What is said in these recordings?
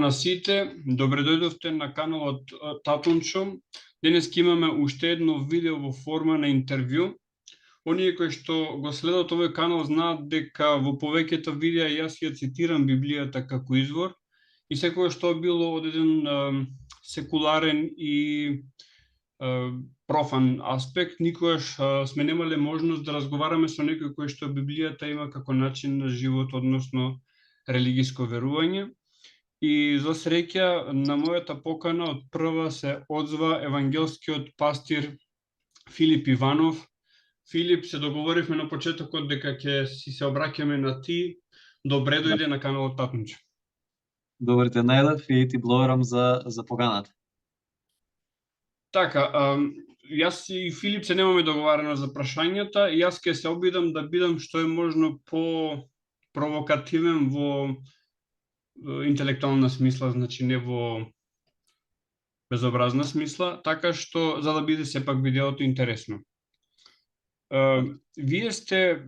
на сите, добре дојдовте на каналот Татунчо. Денес ќе имаме уште едно видео во форма на интервју. Оние кои што го следат овој канал знаат дека во повеќето видеа јас ја цитирам Библијата како извор и секогаш тоа било од еден секуларен и профан аспект. Никогаш сме немале можност да разговараме со некој кој што Библијата има како начин на живот, односно религиско верување. И за среќа на мојата покана од прва се одзва евангелскиот пастир Филип Иванов. Филип, се договоривме на почетокот дека ќе си се обраќаме на ти. Добре дојде на каналот Татунчо. Добар те најдов и ти благодарам за поканата. Така, јас и Филип се немаме договарано за прашањата и јас ќе се обидам да бидам што е можно по провокативен во интелектуална смисла, значи не во безобразна смисла, така што за да биде сепак видеото интересно. Вие сте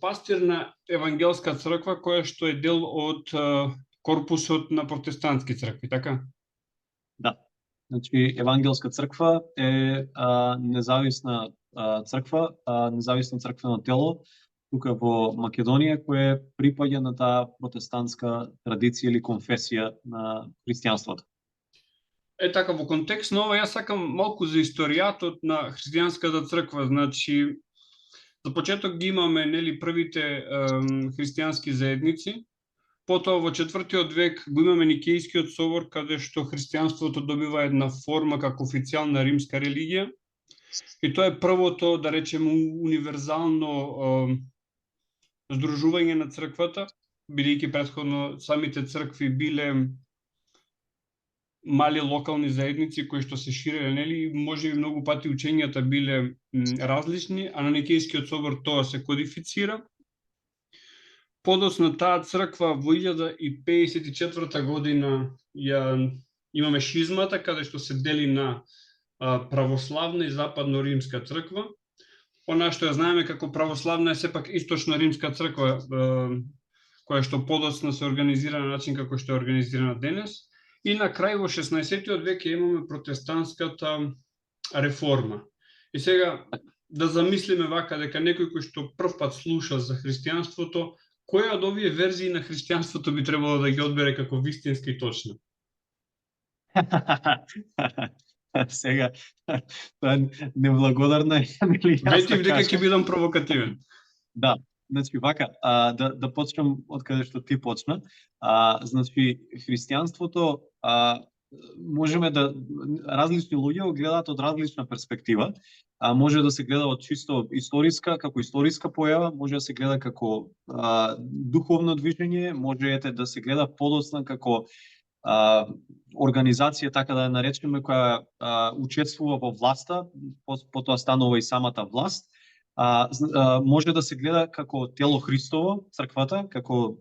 пастир на Евангелска црква која што е дел од корпусот на протестантски цркви, така? Да. Значи Евангелска црква е независна црква, независно црквено тело тука во Македонија, кое припаѓа на таа протестантска традиција или конфесија на христијанството. Така, во контекст на ова, јас сакам малку за историјатот на христијанската црква. Значи, за почеток ги имаме, нели, првите христијански заедници. Потоа во 4-тиот век го имаме Никејскиот собор, каде што христијанството добива една форма како официјална римска религија. И тоа е првото, да речеме, универзално здружување на црквата, бидејќи претходно самите цркви биле мали локални заедници кои што се ширеле, нели, можеби многу пати учењата биле различни, а на Никејскиот собор тоа се кодифицира. Подоцна таа црква во 1054 година ја имаме шизмата, каде што се дели на православна и западно-римска црква. Она што ја знаеме како православна е сепак источно-римска црква, која што подоцна се организира на начин како што е организирана денес. И на крај во 16-тиот век имаме протестантската реформа. И сега да замислиме вака дека некој кој што прв пат слуша за христијанството, која од овие верзии на христијанството би требало да ги одбере како вистинска и точна? Сега, тоа е неблагодарна. Ветив дека ќе бидам провокативен. Да, значи вака, да почнем од каде што ти почна. Значи, христијанството можеме да различни луѓе го гледаат од различна перспектива. Може да се гледа од чисто историска, како историска појава, може да се гледа како духовно движење, може да се гледа подоцна како организација, така да ја наречеме, која учествува во власта, потоа станува и самата власт. Може да се гледа како тело Христово, црквата, како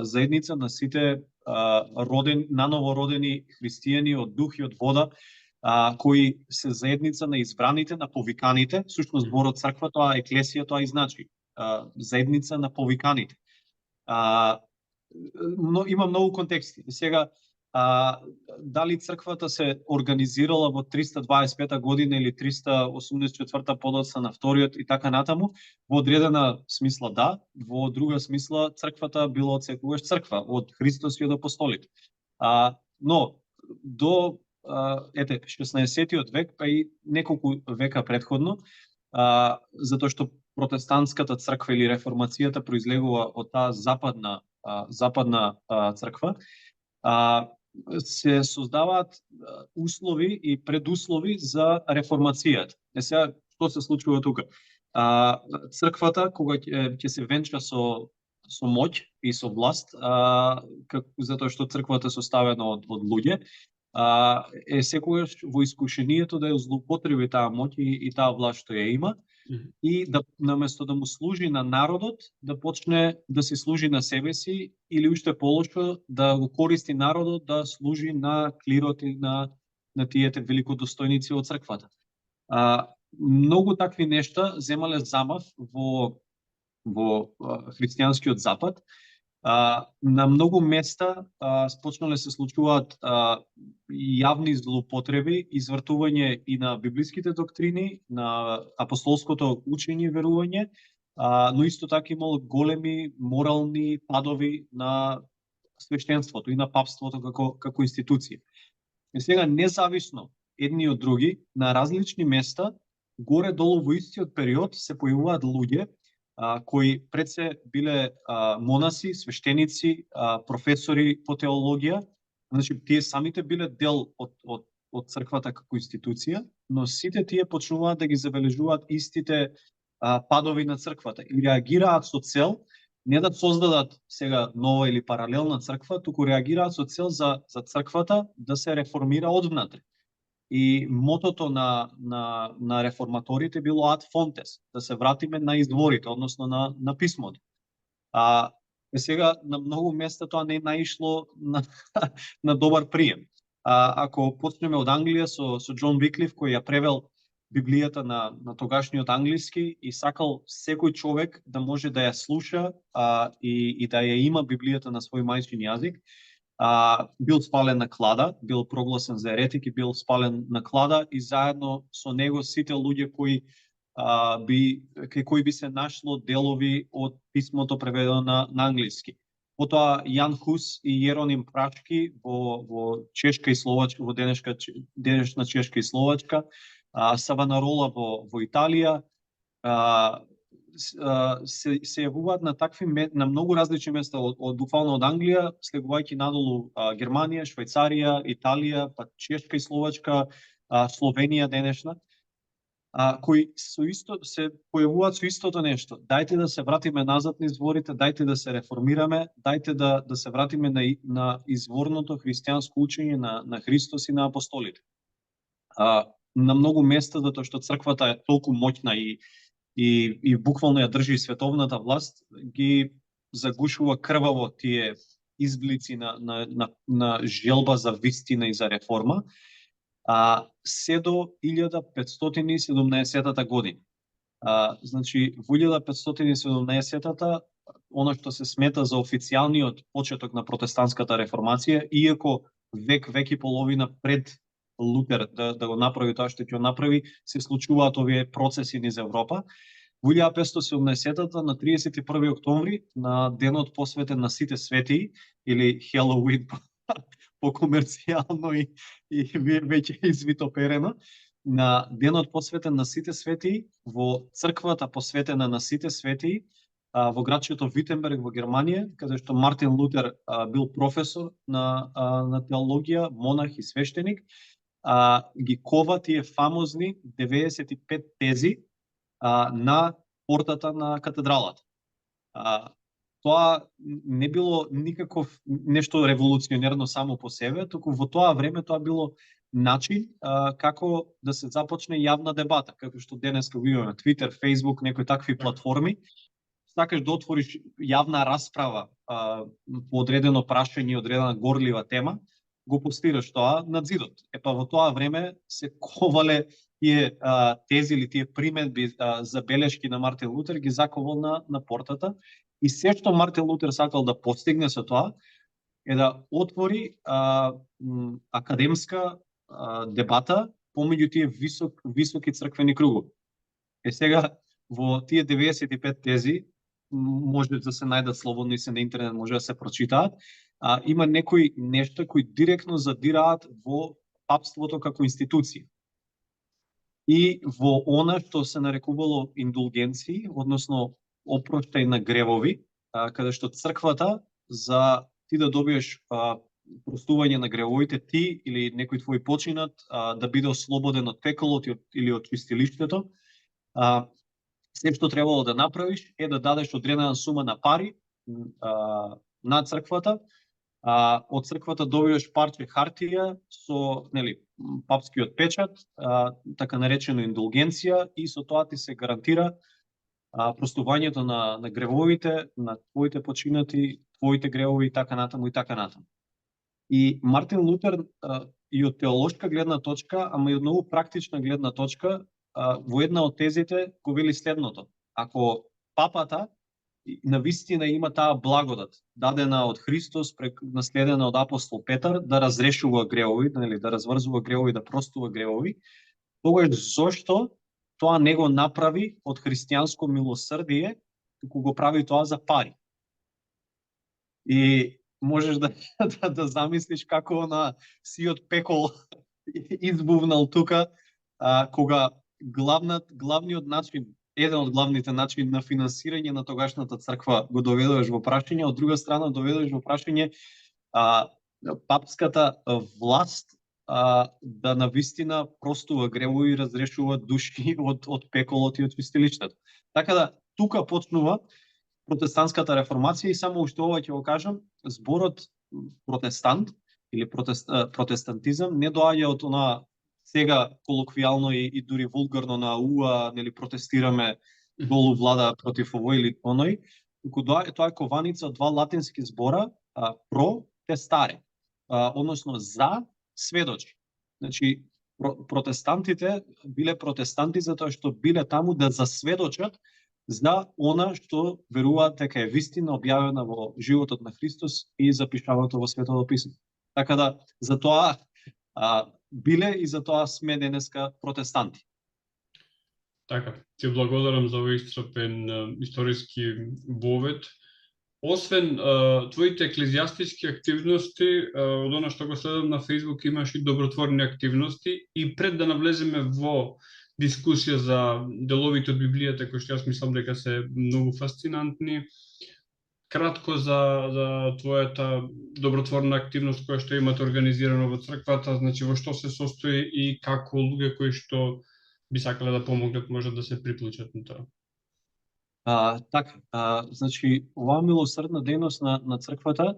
заедница на сите наново родени христијани од дух и од вода, кои се заедница на избраните, на повиканите. Всушност зборот црква, тоа еклесија, тоа и значи заедница на повиканите. Има многу контексти. Сега, дали црквата се организирала во 325 година или 384 подоцна на вториот и така натаму, во одредена смисла да, во друга смисла црквата била од секогаш црква, од Христос и од апостолите. Но до 16-тиот век, па и неколку века предходно, затоа што протестантската црква или реформацијата произлегува од таа западна црква, се создаваат услови и предуслови за реформацијата. Сега, што се случува тука? Црквата, кога ќе се венча со моќ и со власт, затоа што црквата е составена од луѓе, е секогаш во искушението да ја злоупотреби таа моќ и таа власт што ја има, и да наместо да му служи на народот, да почне да се служи на себе си или уште полошо да го користи народот да служи на клирот и на тиете великодостојници од црквата. Многу такви нешта земале замав во христијанскиот запад На многу места почнале се случуваат јавни злоупотреби, извртување и на библиските доктрини, на апостолското учење и верување, но исто така имало големи морални падови на свештенството и на папството како институција. И сега независно едни од други, на различни места, горе-долу во истиот период се појавуваат луѓе кои пред се биле монаси, свештеници, професори по теологија. Значи, тие самите биле дел од црквата како институција, но сите тие почнуваат да ги забележуваат истите падови на црквата и реагираат со цел не да создадат сега нова или паралелна црква, туку реагираат со цел за црквата да се реформира одвнатре. И мотото на реформаторите било ad fontes, да се вратиме на изворите, односно на писмото. Сега на многу места тоа не наишло на добар прием. Ако почнеме од Англија со Џон Виклиф, кој ја превел Библијата на тогашниот англиски и сакал секој човек да може да ја слуша и да ја има Библијата на свој мајчин јазик, бил спален на клада, бил прогласен за еретик и бил спален на клада и заедно со него сите луѓе кои би се нашло делови од писмото преведено на англиски. Потоа Јан Хус и Јероним Прашки во Чешка и Словачка, во денешна Чешка и Словачка, Савонарола во Италија, се јавуваат на такви на многу различни места буквално од Англија, слегувајќи надолу Германија, Швајцарија, Италија, па Чешка и Словачка, Словенија денешна, кои се појавуваат со истото нешто. Дајте да се вратиме назад на изворите, дајте да се реформираме, дајте да се вратиме на изворното христијанско учење на Христос и на апостолите. На многу места, затоа што црквата е толку моќна и буквално ја држи световната власт, ги загушува крваво тие изблици на желба за вистина и за реформа, се до 1517 година. Значи, во 1517-та, она што се смета за официјалниот почеток на протестантската реформација, иако век и половина пред Лутер да го направи тоа што ќе го направи, се случуваат овие процеси низ Европа. Во 1517-та, на 31 октомври, на денот посветен на сите светии, или Хелоуин по-комерцијално и веќе извитоперено, на денот посветен на сите светии, во црквата посветена на сите светии, во градчето Витенберг во Германија, каде што Мартин Лутер бил професор на теологија, монах и свештеник, ги кова тие фамозни 95 тези на портата на катедралата. Тоа не било никаков нешто револуционерно само по себе, туку во тоа време тоа било начин како да се започне јавна дебата, како што денеска го имаме Twitter, Facebook, некои такви платформи. Сакаш да отвориш јавна расправа по одредено прашање, одредена горлива тема, го постираш тоа на зидот. Епа во тоа време се ковале тие тези или тие приметби, забелешки на Мартин Лутер, ги заковал на портата. И се што Мартин Лутер сакал да постигне со тоа е да отвори академска дебата помеѓу тие високи црквени кругови. Сега во тие 95 тези може да се најдат слободно и се на интернет, може да се прочитаат. Има некои нешта кои директно задираат во папството како институција. И во она што се нарекувало индулгенции, односно опроштај на гревови, каде што црквата за ти да добиеш простување на гревовите, ти или некој твој починат да биде ослободен од пеколот или од чистилиштето, се што требало да направиш е да дадеш одредена сума на пари на црквата, од црквата добиваш парче хартија со папскиот печат, така наречена индулгенција, и со тоа ти се гарантира простувањето на гревовите, на твоите починати, твоите гревови и така натаму и така натаму. И Мартин Лутер и од теолошка гледна точка, ама и од многу практична гледна точка, во една од тезите го вели следното: ако папата навистина има таа благодат, дадена од Христос, наследена од апостол Петар, да разрешува греови, нели, да разврзува греови, да простува греови, тогаш зошто тоа не го направи од христијанско милосрдие, туку го прави тоа за пари? И можеш да замислиш како на сиот пекол избувнал тука, кога главниот начин, еден од главните начини на финансирање на тогашната црква го доведуваш во прашање, од друга страна доведуваш во прашање папската власт да навистина простува гревови и разрешува души од пеколот и од чистилиштето. Така да тука почнува протестантската реформација и само уште ова ќе го кажам, зборот протестант или протестантизам не доаѓа од она сега колоквијално и дури вулгарно на уа, нели, протестираме долу влада против овој или оној, туку тоа е кованица од два латински збора, про тестаре, односно за сведочи. Значи, протестантите биле протестанти затоа што биле таму да засведочат за она што веруваат дека е вистина објавена во животот на Христос и запишаното во Светото писмо. Така да, за тоа биле и за тоа сме денеска протестанти. Така, ти благодарам за овој исцрпен историски бовет. Освен твоите еклезијастички активности, од она што го следам на Facebook, имаш и добротворни активности, и пред да навлеземе во дискусија за деловите од Библијата, кои што јас мислам дека се многу фасцинантни, кратко за твојата добротворна активност која што имате организирано во црквата, значи во што се состои и како луѓе кои што би сакале да помогнат можат да се приклучат на тоа. Така, значи, оваа милосрдна дејност на црквата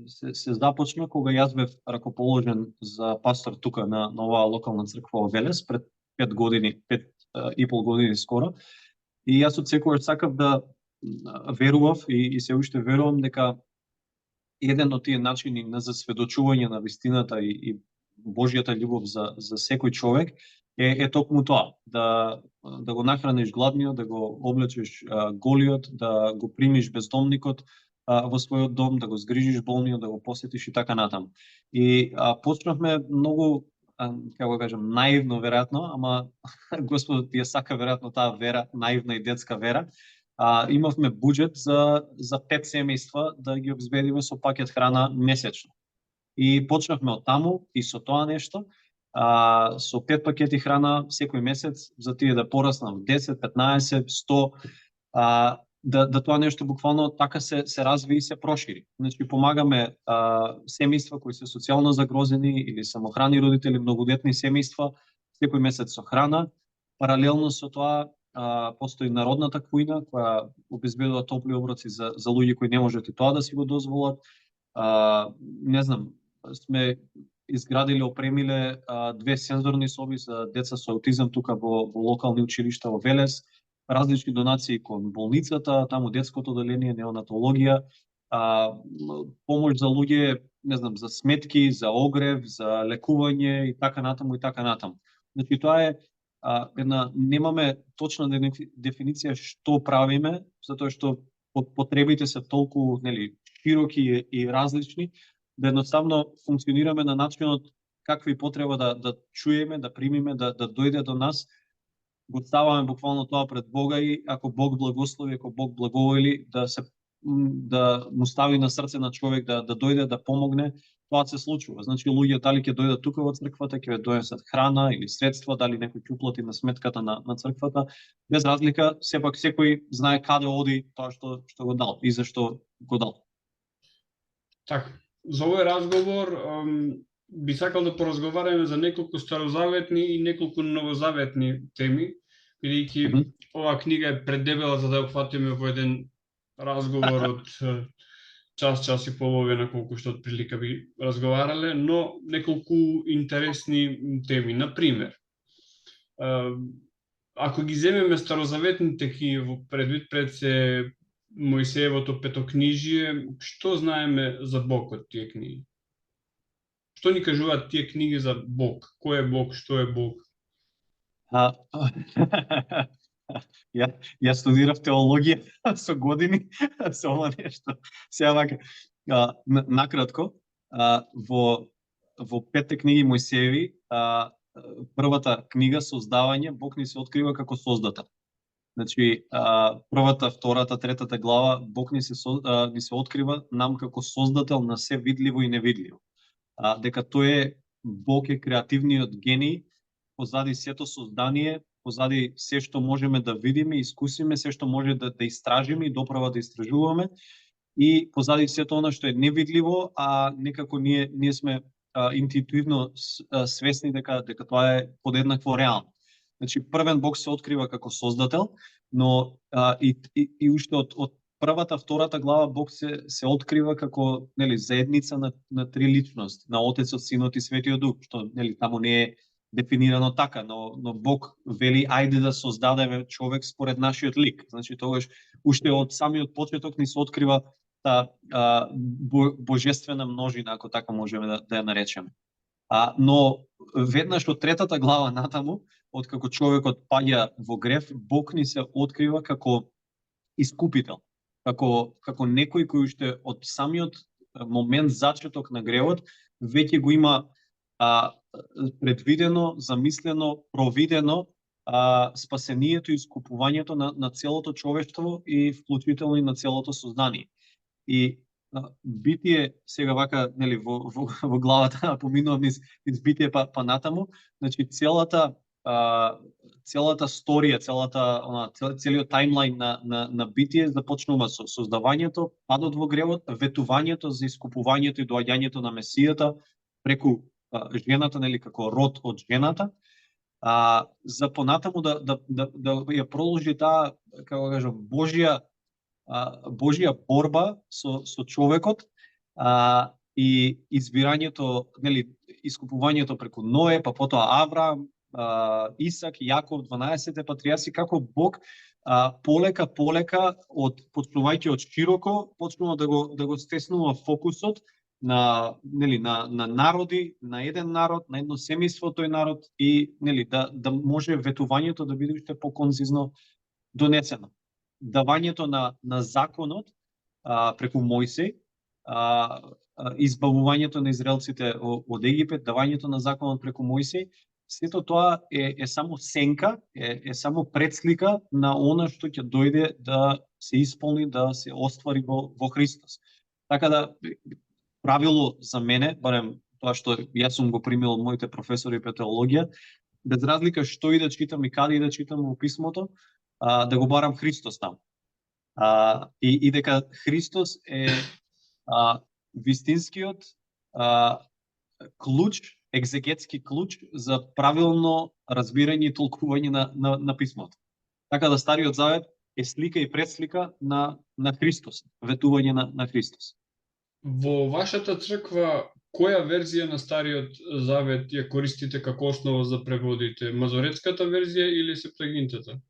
се започна кога јас бев ракоположен за пастор тука на оваа локална црква во Велес пред 5 години, 5,5 години скоро. И јас од секогаш сакав да верував и се уште верувам дека еден од тие начини на засведочување на вистината и Божјата љубов за секој човек е токму тоа, да го нахраниш гладниот, да го облечеш голиот, да го примиш бездомникот во својот дом, да го згрижиш болниот, да го посетиш и така натаму. И почнавме многу, како кажам, наивно веројатно, ама Господ ја сака веројатно таа вера, наивна и детска вера. Имавме буџет за 5 семејства да ги обезбедиме со пакет храна месечно. И почнавме од таму и со тоа нешто, со 5 пакети храна секој месец, за тие да пораснат 10, 15, 100, да тоа нешто буквално така се разви и се прошири. Значи помагаме семејства кои се социјално загрозени или самохрани родители, многодетни семејства, секој месец со храна. Паралелно со тоа постои народната кујна која обезбедува топли оброци за луѓе кои не можат и тоа да си го дозволат. Не знам, сме изградиле, опремиле 2 сензорни соби за деца со аутизам тука во локални училишта во Велес, различни донации кон болницата, таму детското оделение, неонатологија, помош за луѓе, не знам, за сметки, за огрев, за лекување и така натаму и така натаму. Значи тоа е немаме точна дефиниција што правиме, затоа што потребите се толку, нели, широки и различни, да едноставно функционираме на начинот какви потреба да чуеме, да примиме, да дојде до нас. Го ставаме буквално тоа пред Бога и ако Бог благослови, ако Бог благоволи, да му стави на срце на човек да дојде да помогне, тоа се случува. Значи луѓе дали ќе дојдат тука во црквата, ќе донесат храна или средства, дали некој ќе уплати на сметката на црквата, без разлика, сепак секој знае каде оди тоа што го дал и зашто го дал. Така, за овој разговор би сакал да поразговараме за неколку старозаветни и неколку новозаветни теми, бидејќи оваа книга е предебела за да ја опфатиме во еден разговор од час и половина, колку што од прилика би разговарале, но неколку интересни теми. Например, ако ги земеме старозаветните книги во предвид пред се Мојсеевото петокнижие, што знаеме за Бог од тие книги? Што ни кажуваат тие книги за Бог? Кој е Бог? Што е Бог? Ја студирав теологија со години, со ова нешто. Сега вака, накратко, во петте книги Мојсееви, првата книга Создавање, Бог ни се открива како создател. Значи, првата, втората, третата глава, Бог ни се открива нам како создател на се видливо и невидливо. Дека тој е, Бог е креативниот гений, позади сето создание, позади се што можеме да видиме, искусиме, се што може да истражиме и доправа да истражуваме, и позади сето она што е невидливо, а некако ние сме интуитивно свесни дека тоа е подеднакво реално. Значи, првен Бог се открива како создател, но и уште од првата, втората глава Бог се открива како, нели, заедница на три личности, на Отецот, Синот и Светиот Дух, што, нели, таму не е дефинирано така, но Бог вели ајде да создадеме човек според нашиот лик. Значи, тогаш уште од самиот почеток ни се открива божествена множина, ако така можеме да ја наречеме. Но веднаш од третата глава натаму, откако човекот паѓа во грев, Бог ни се открива како искупител, како некој кој уште од самиот момент зачеток на гревот веќе го има предвидено, замислено, провидено спасението и искупувањето на целото човештво и вклучително и на целото сознание. И Битие, сега вака, нели, во главата поминувам низ Битие па натаму, значи целата сторија, целиот таймлайн на Битие започнува со создавањето, падот во гревот, ветувањето за искупувањето и доаѓањето на Месијата преку жената, нели, како род од жената, за понатаму да ја продолжи таа, како кажам, Божја борба со човекот, и избирањето, нели, искупувањето преку Ное, па потоа Авраам, Исак, Јаков, 12 патријарси, како Бог полека почнувајќи од широко, почнува да го стеснува фокусот на народи, на еден народ, на едно семејство тој народ, и, нели, да може ветувањето да биде уште поконцизно донесено. Давањето на законот преку Мојсей, избавувањето на израелците од Египет, давањето на законот преку Мојсей, сето тоа е само сенка, е само предслика на она што ќе дојде да се исполни, да се оствари во Христос. Така да, правило за мене, барем тоа што јас сум го примил од моите професори по теологија, без разлика што и да читам и каде и да читам во писмото, да го барам Христос таму. И дека Христос е вистинскиот клуч, екзегетски клуч за правилно разбирање и толкување на писмото. Така да Стариот Завет е слика и предслика на Христос, ветување на Христос. Во вашата црква, која верзија на Стариот Завет ја користите како основа за преводите? Мазоретската верзија или Септагинтата?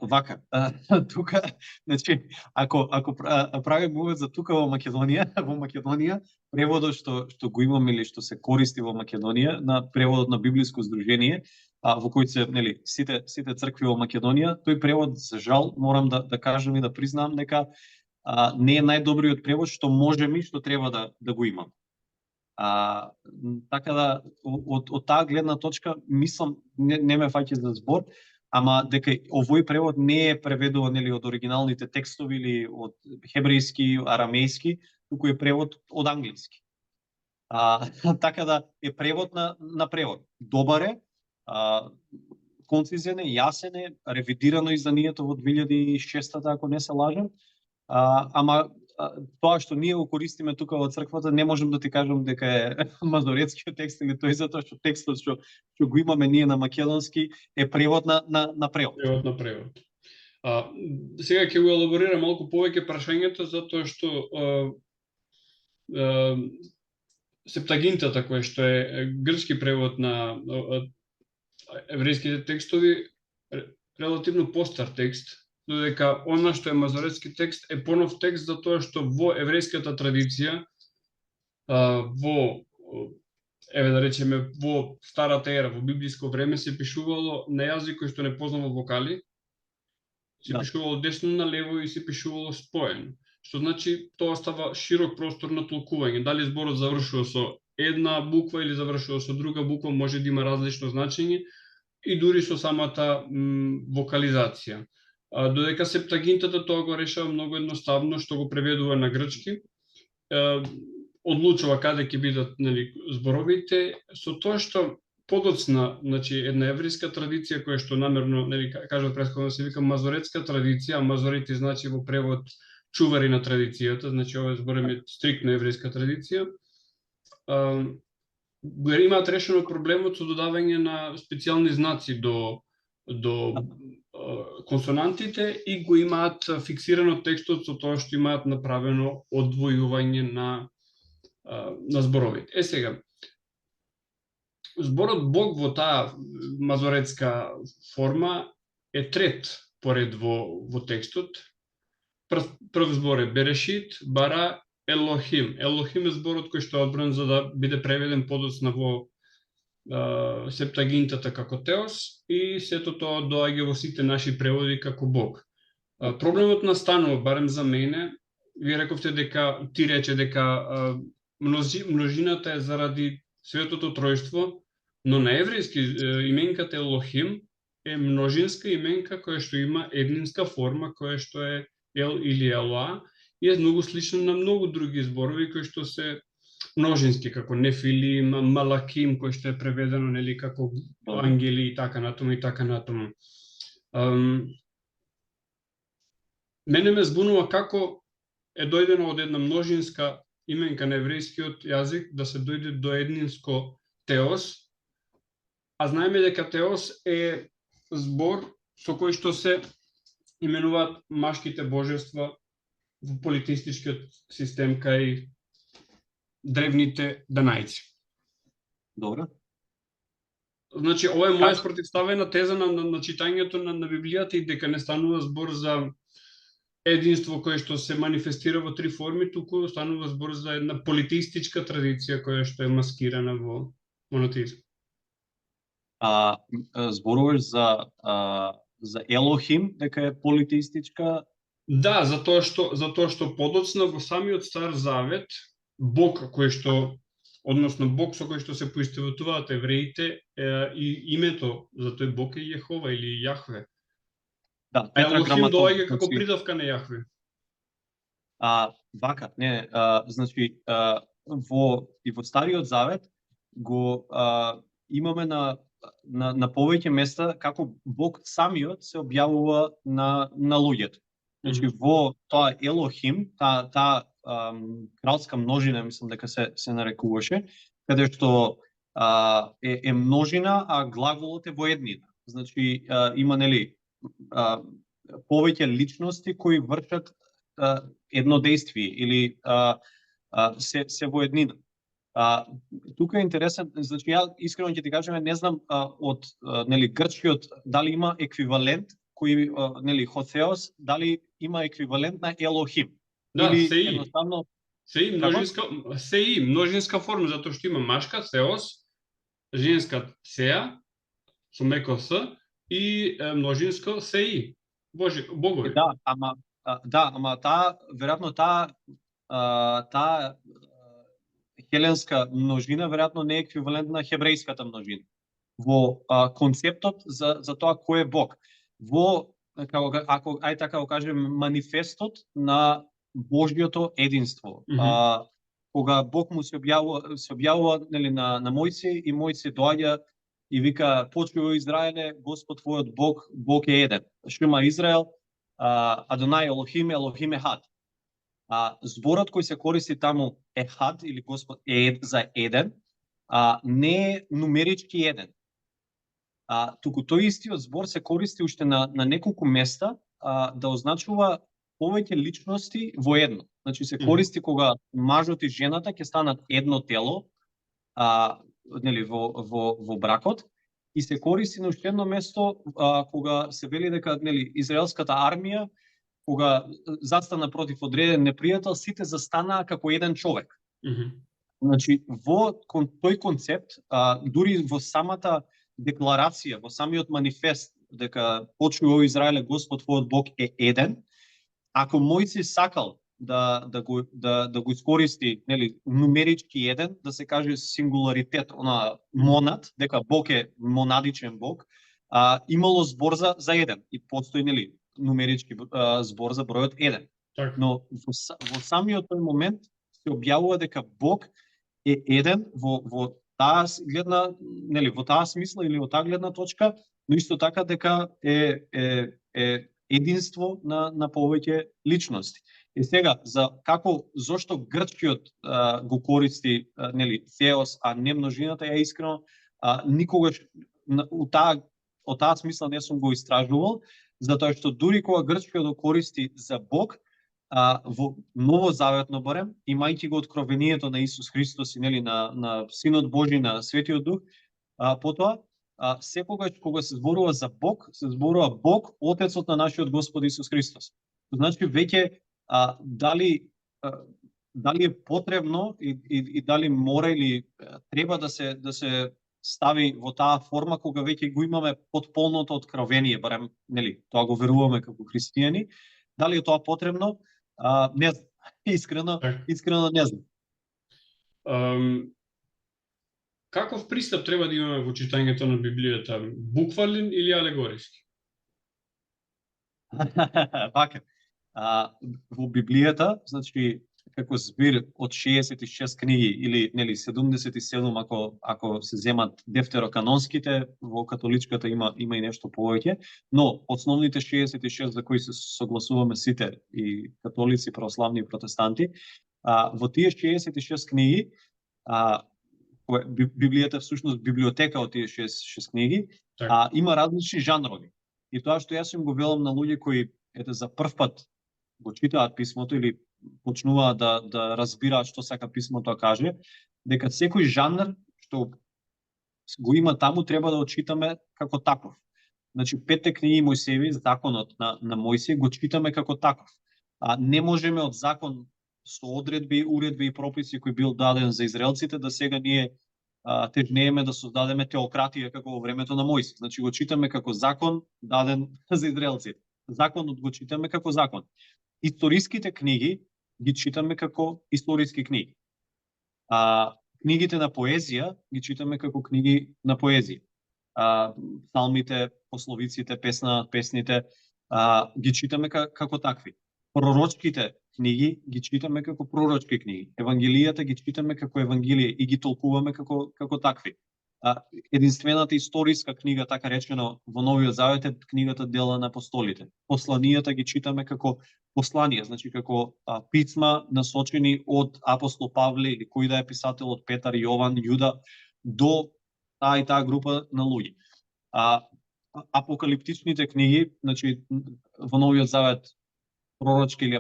Вака, тука, значи, ако правим увод за тука во Македонија, преводот што го имаме или што се користи во Македонија, на преводот на Библиско здружение, во кој се, нели, сите цркви во Македонија, тој превод, за жал, морам да кажам и да признам дека не е најдобриот превод што можеме и што треба да го имам. Така да, од таа гледна точка, мислам, не ме фаќа за збор, ама дека овој превод не е преведуван, нели, од оригиналните текстови или од хебрејски, арамејски, туку е превод од англиски. Така да е превод на превод. Добар е, концизен е, јасен е, ревидирано изданието во 2006-та, ако не се лажам. Ама тоа што ние го користиме тука во црквата, не можам да ти кажам дека е мазоретскиот текст или тој, затоа што текстот што го имаме ние на македонски е превод на превод. Превод на превод. Сега ќе го елаборирам малку повеќе прашањето, затоа што Септагинтата, која што е грчки превод на еврејските текстови, релативно постар текст, додека она што е мазоретски текст е понов текст, затоа што во еврејската традиција, во еве да речеме во старата ера, во библиско време се пишувало на јазик кој што не познава вокали, се Да. пишувало десно на лево и се пишувало споено. Што значи тоа става широк простор на толкување. Дали зборот завршува со една буква или завршува со друга буква, може да има различно значење и дури со самата вокализација. Додека Септагинтата тоа го решава многу едноставно, што го преведува на грчки, одлучува каде ќе бидат, нели, зборовите, со тоа што подоцна, значи една еврејска традиција која што намерно, нели, кажав претходно, се вика мазоретска традиција, а мазорити значи во превод чувари на традицијата, значи ова зборим стриктно еврејска традиција. Имаат решено проблемот со додавање на специјални знаци до консонантите и го имаат фиксирано текстот со тоа што имаат направено одвојување на зборовите. Сега, зборот Бог во таа мазоретска форма е трет поред во текстот. Прв збор е Берешит, Бара, Елохим. Елохим е зборот кој што е одбран за да биде преведен подоцна во Септагинтата како Теос и сето тоа доаѓа во сите наши преводи како Бог. Проблемот настанува, барем за мене, ви рековте дека, ти рече дека множината е заради Светото Тројство, но на еврејски именката Елохим е множинска именка која што има еднинска форма, која што е Ел или Елоа, и е многу слично на многу други зборови кои што се множински, како Нефилим, Малаким, кој што е преведено, нели, како ангели и така натаму и така натаму. Мене ме збунува како е дојдено од една множинска именка на еврејскиот јазик да се дојде до еднинско Теос, а знаеме дека Теос е збор со кој што се именуваат машките божества во политистичкиот систем кај древните данајци. Добро. Значи, ова е моја спротивставена теза на читањето на Библијата и дека не станува збор за единство кое што се манифестира во три форми, туку станува збор за една политистичка традиција која што е маскирана во монотеизм. Зборуваш за Елохим, дека е политистичка? Да, затоа што подоцна во самиот Стар Завет Бог кој што, односно Бог со кој што се поистоветуваат евреите, и името за тој Бог е Јехова или Јахве. Да, Елохим доаѓа како придавка на Јахве. Вака, не, значи и во Стариот Завет го имаме на повеќе места како Бог самиот се објавува на луѓето. Значи во тоа Елохим, таа кралска множина, мислам дека се нарекуваше, каде што е множина, а глаголот е во еднина. Значи има, нели, повеќе личности кои вршат едно действие или се во еднина. Тука е интересен, значи ја искрено ќе ти кажам, не знам од, нели, грчкиот дали има еквивалент кој, нели, Хотеос, дали има еквивалент на Елохим. Да, или се едноставно множинска форма, затоа што има машка Теос, женска Сеа со меко С и множинско Сеи. Богови. Да, ама таа веројатно таа хеленска множина веројатно не е еквивалент на хебрејската множина. Во концептот за тоа кој е Бог. Во, ако ај така го кажем, манифестот на Божјото единство. Кога Бог му се објавува, нели, на Мојсија, и Мојсија доаѓа и вика: почуј Израеле, Господ твојот Бог е еден. Шма Израел, Адонај Елохим, Елохим Ехад. Зборот кој се користи таму Ехад или Господ е за еден, не е нумерички еден. Туку тој истиот збор се користи уште на неколку места да означува повеќе личности во едно. Значи се користи кога мажот и жената ќе станат едно тело, нели, во бракот, и се користи на уште едно место кога се вели дека, нели, израелската армија кога застана против одреден непријател, сите застанаа како еден човек. Значи, тој концепт, дури во самата декларација, во самиот манифест, дека почуј о Израеле, Господ твојот Бог е еден, ако Мојсей сакал да го искористи, нели, нумерички еден, да се каже сингуларитет, монад, дека Бог е монадичен Бог, имало збор за еден и постои, нели, нумерички збор за бројот еден. Так. Но во самиот тој момент се објавува дека Бог е еден во таа гледна, нели, во таа смисла или во таа гледна точка, но исто така дека е единство на повеќе личности. И сега, зошто грчкиот го користи, нели, Θεос, а не множината, ја искрено никогаш од таа смисла не сум го истражувал, затоа што дури кога грчкиот го користи за Бог, во новозаветно барем, имајќи го откровението на Исус Христос и, нели, на Синот Божи, на Светиот Дух, потоа секогаш кога се зборува за Бог, се зборува Бог, Отецот на нашиот Господ Исус Христос. Значи веќе дали е потребно и дали мора или треба да се стави во таа форма кога веќе го имаме потполното откровение, барем, нели, тоа го веруваме како христијани, дали е тоа потребно? Не знам. Искрено не знам. Каков пристап треба да имаме во читањето на Библијата? Буквален или алегориски? Вака. Во Библијата, значи, како збир од 66 книги или, нели, 77 ако се земат дефтероканонските, во католичката има и нешто повеќе, но основните 66 за кои се согласуваме сите, и католици, православни и протестанти, во тие 66 книги, Библијата всушност библиотека од тие 6 книги, има различни жанрови. И тоа што јас им го велам на луѓе кои за прв пат го читаат писмото или почнуваат да разбираат што сака писмото да каже, дека секој жанр што го има таму треба да го читаме како таков. Значи, 5 книги Мојсееви, законот на Мојсей, го читаме како таков. Не можеме од закон со одредби, уредби и прописи кои бил даден за израелците, да сега ние тежнееме да создадеме теократија како во времето на Мојсей. Значи, го читаме како закон даден за израелците. Законот го читаме како закон. Историските книги ги читаме како историски книги. Книгите на поезија ги читаме како книги на поезија. Псалмите, пословиците, песните ги читаме како такви. Пророчките книги ги читаме како пророчки книги. Евангелијата ги читаме како евангелие и ги толкуваме како такви. Единствената историска книга, така речено во Новиот Завет, е книгата Дела на апостолите. Посланијата ги читаме како посланија, значи како писма насочени од апостол Павле или кој да е писател од Петар, Јован, Јуда до таа и таа група на луѓе. Апокалиптичните книги, значи во Новиот Завет пророчки или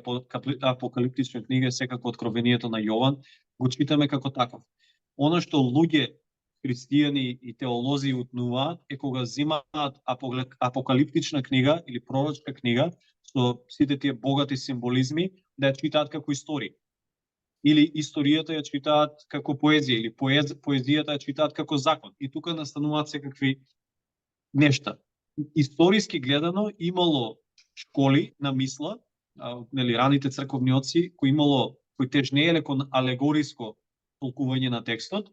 апокалиптична книга е секако Откровението на Јован, го читаме како таков. Оно што луѓе, христијани и теолози утнуваат е кога земаат апокалиптична книга или пророчка книга со сите тие богати символизми да ја читаат како историја. Или историјата ја читаат како поезија, или поезијата ја читаат како закон. И тука настануваат секакви нешта. Историски гледано имало школи на мисла, нели, раните црковни отци кои тежнееле кон алегориско толкување на текстот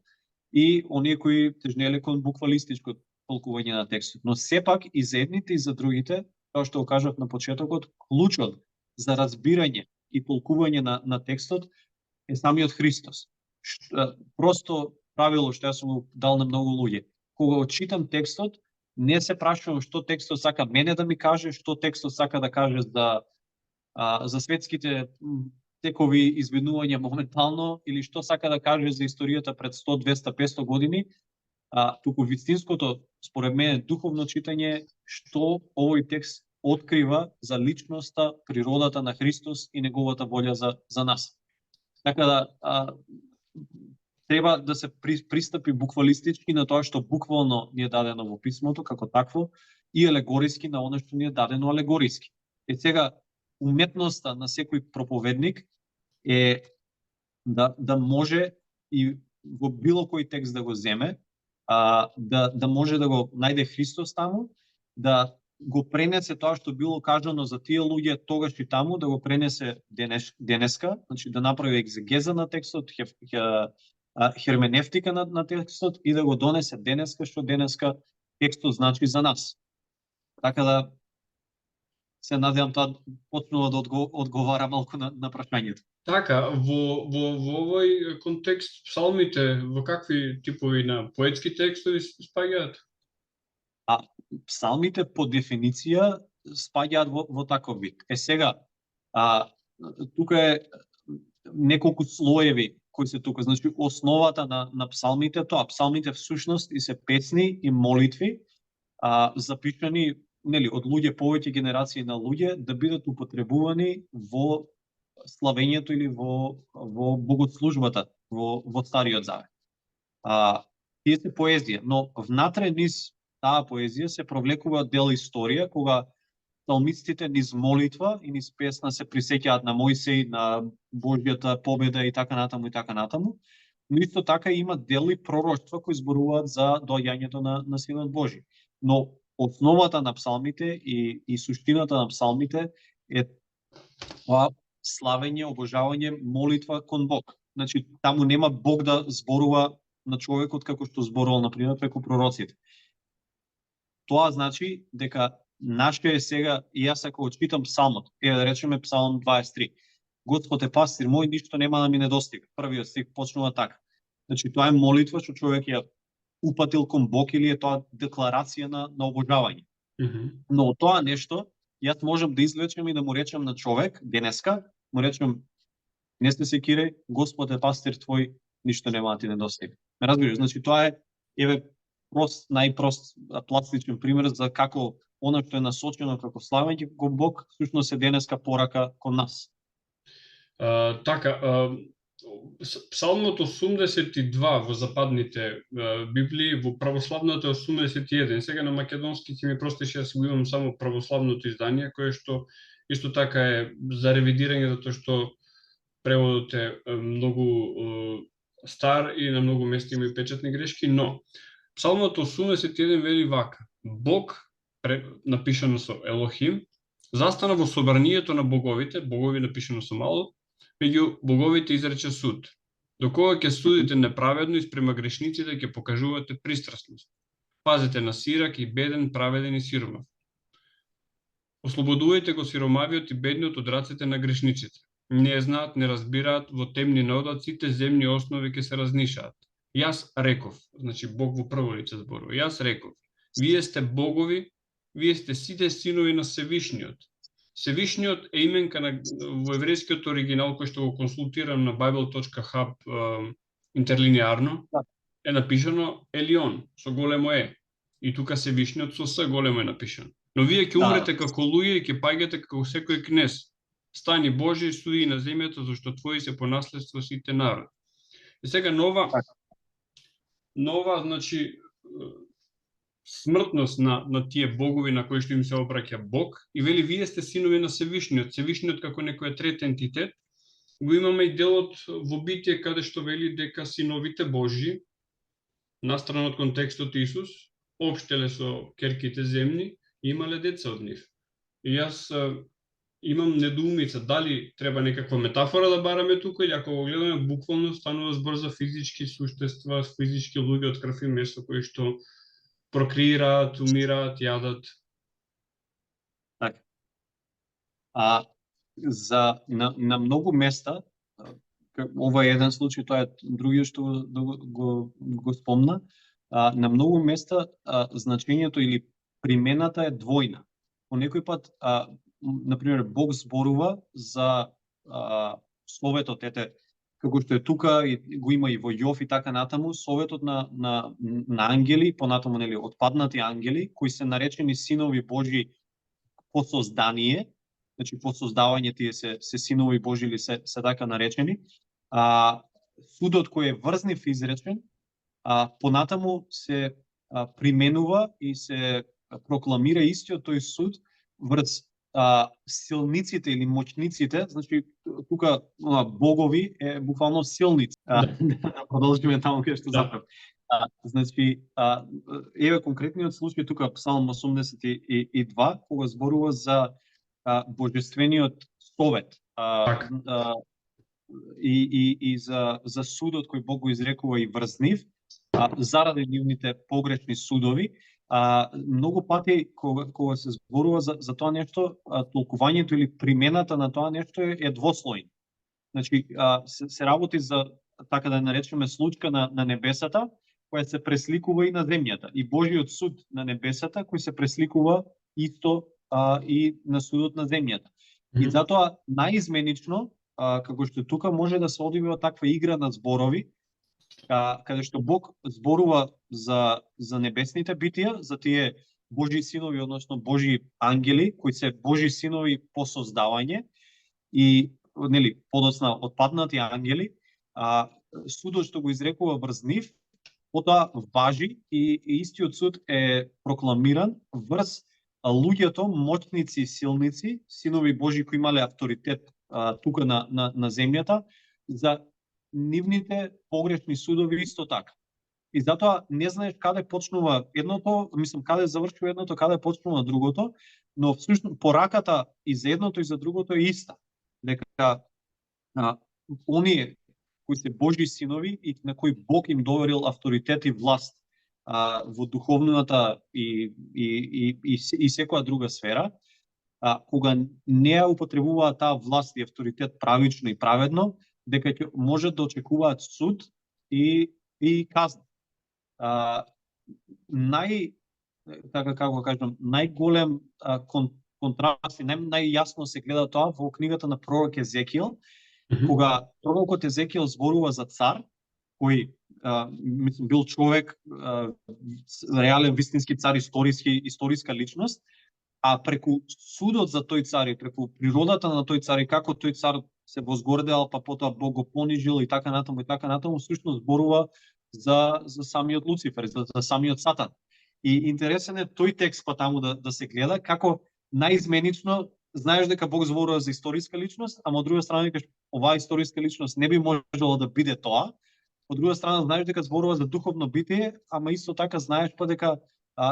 и оние кои тежнееле кон буквалистичко толкување на текстот. Но сепак и за едните и за другите, тоа што го кажав на почетокот, клучот за разбирање и толкување на текстот е самиот Христос. Просто правило што јас сум го дал на многу луѓе. Кога го читам текстот, не се прашувам што текстот сака мене да ми каже, што текстот сака да каже за светските текови извинувања моментално, или што сака да каже за историјата пред 100, 200, 500 години, туку вистинското, според мене, духовно читање, што овој текст открива за личноста, природата на Христос и неговата волја за нас. Така да, треба да се пристапи буквалистички на тоа што буквално ни е дадено во писмото како такво и алегориски на оно што ни е дадено алегориски. И сега, уметноста на секој проповедник е да може и во било кој текст да го земе, да може да го најде Христос таму, да го пренесе тоа што било кажано за тие луѓе тогаш и таму, да го пренесе денеска, значи да направи екзегеза на текстот, херменевтика на текстот и да го донесе денеска, што денеска текстот значи за нас. Така да се надевам тоа почнува да одговара малку на прашањето. Така, во овој контекст псалмите во какви типови на поетски текстови спаѓаат? Псалмите по дефиниција спаѓаат во таков вид. Сега, тука е неколку слоеви кои се тука. Значи, основата на псалмите, тоа псалмите всушност и се песни и молитви, запишани од луѓе, повеќе генерации на луѓе, да бидат употребувани во славењето или во богослужбата во Стариот Завет. Тие се поезија, но внатре низ таа поезија се провлекува дел историја, кога псалмистите низ молитва и низ песна се присеќаат на Мојсей, на Божјата победа и така натаму и така натаму, но исто така има дели пророштва кои зборуваат за доаѓањето на Синот Божи. Но основата на псалмите и суштината на псалмите е тоа славење, обожавање, молитва кон Бог. Значи, таму нема Бог да зборува на човекот како што зборувал, например, преку пророците. Тоа значи дека наше е сега, и јас ако читам псалмот, да речеме псалм 23, Господ е пастир мој, ништо нема да ми недостига. Првиот стих почнува така. Значи, тоа е молитва што човек ја упатил кон Бог или е тоа декларација на обожавање. Но од тоа нешто, јас можам да извлечем и да му речем на човек, денеска, му речем, не се секирај, Господ е пастир твој, ништо нема да ти недостига. Ме разбираш, значи тоа е, најпрост пластичен пример за како она што е насочено како славење кон Бог, всушност е денеска порака кон нас. Псалмот 82 во западните Библии, во православното 81. Сега на македонски ќе ми простиш, јас го имам само православното издание, кое што исто така е за ревидирање, затоа што преводот е многу стар и на многу места има и печатни грешки, но Псалмот 81 вели вака: Бог, напишано со Елохим, застана во собранието на боговите, богови напишано со мало, меѓу боговите изрече суд. До кога ќе судите неправедно и спрема грешниците ќе покажувате пристрасност. Пазете на сирак и беден, праведен и сиромав. Ослободувајте го сиромавиот и бедниот од рацете на грешниците. Не знаат, не разбираат, во темни наодлаците земни основи ќе се разнишаат. Јас реков, значи Бог во прво лице зборува. Јас реков, вие сте богови, вие сте сите синови на Севишниот. Севишниот е именка во еврејскиот оригинал, кој што го консултирам на bible.hub интерлинеарно, е напишано Елион, со големо Е. И тука Севишниот со С големо е напишано. Но вие ќе умрете како луѓе и ќе паѓате како секој кнез. Стани Божи и суди на земјата, зашто твои се по наследство сите народ. И сега нова, значи, смртност на тие богови на кои што им се обраќа Бог, и вели вие сте синови на Севишниот. Севишниот како некој трет ентитет. Го имаме и делот во Битие каде што вели дека синовите Божји, настрана од контекстот Исус, општеле со керките земни и имале деца од нив. И јас имам недоумица дали треба некаква метафора да бараме тука, или ако го гледаме буквално станува збор за физички суштества, физички луѓе од крв и месо кои што прокреираат, умираат, јадат. Така. На многу места, ова е еден случај, тоа е другиот што го спомна, на многу места значењето или примената е двојна. По некој пат, например, Бог зборува за советот, како што е тука, и го има и во Јов и така натаму, советот на ангели, понатаму отпаднати ангели, кои се наречени синови Божји по создание, значи по создавање тие се синови Божји или се така наречени. Судот кој е врзнив изречен, понатаму се применува и се прокламира истиот тој суд врз силниците или моćниците, значи тука богови е буквално силници. Да продолжиме таму каде што заправ. Значи, еве конкретниот случај тука Псалм 82, кога зборува за божествениот совет. И за судот кој Бог го изрекува и врз нив, заради нивните погрешни судови. Многу пати кога се зборува за тоа нешто, толкувањето или примената на тоа нешто е двослојно. Значи, се работи за, така да наречеме, случка на небесата, која се пресликува и на земјата. И Божиот суд на небесата, кој се пресликува исто и на судот на земјата. И затоа наизменично, како што тука може да се одвива таква игра на зборови, каде што Бог зборува за небесните битија, за тие Божи синови, односно Божи ангели, кои се Божи синови по создавање и нели подоцна отпаднати ангели, судот што го изрекува врз нив, потоа важи и истиот суд е прокламиран врз луѓето, моćници, силници, синови Божи кои имале авторитет тука на земјата, за нивните погрешни судови исто така. И затоа не знаеш каде почнува едното, мислам каде завршува едното, каде почнува другото, но всушност пораката и за едното и за другото е иста. Дека оние кои се Божи синови и на кои Бог им доверил авторитет и власт во духовната и секоја друга сфера, кога не ја употребуваат таа власт и авторитет правично и праведно, дека ќе може да очекуваат суд и казна. Така како кажам, најголем контраст и најјасно се гледа тоа во книгата на пророк Езекиел, кога пророкот Езекиел зборува за цар, кој мислам бил човек, реален вистински цар, историска личност, а преку судот за тој цар и преку природата на тој цар и како тој цар се возгордеал, па потоа Бог го понижил и така натаму, всушност зборува за самиот Луцифер, за самиот Сатан. И интересен е тој текст па таму да се гледа, како наизменично знаеш дека Бог зборува за историска личност, ама од друга страна викаш оваа историска личност не би можело да биде тоа. Од друга страна знаеш дека зборува за духовно битие, ама исто така знаеш па дека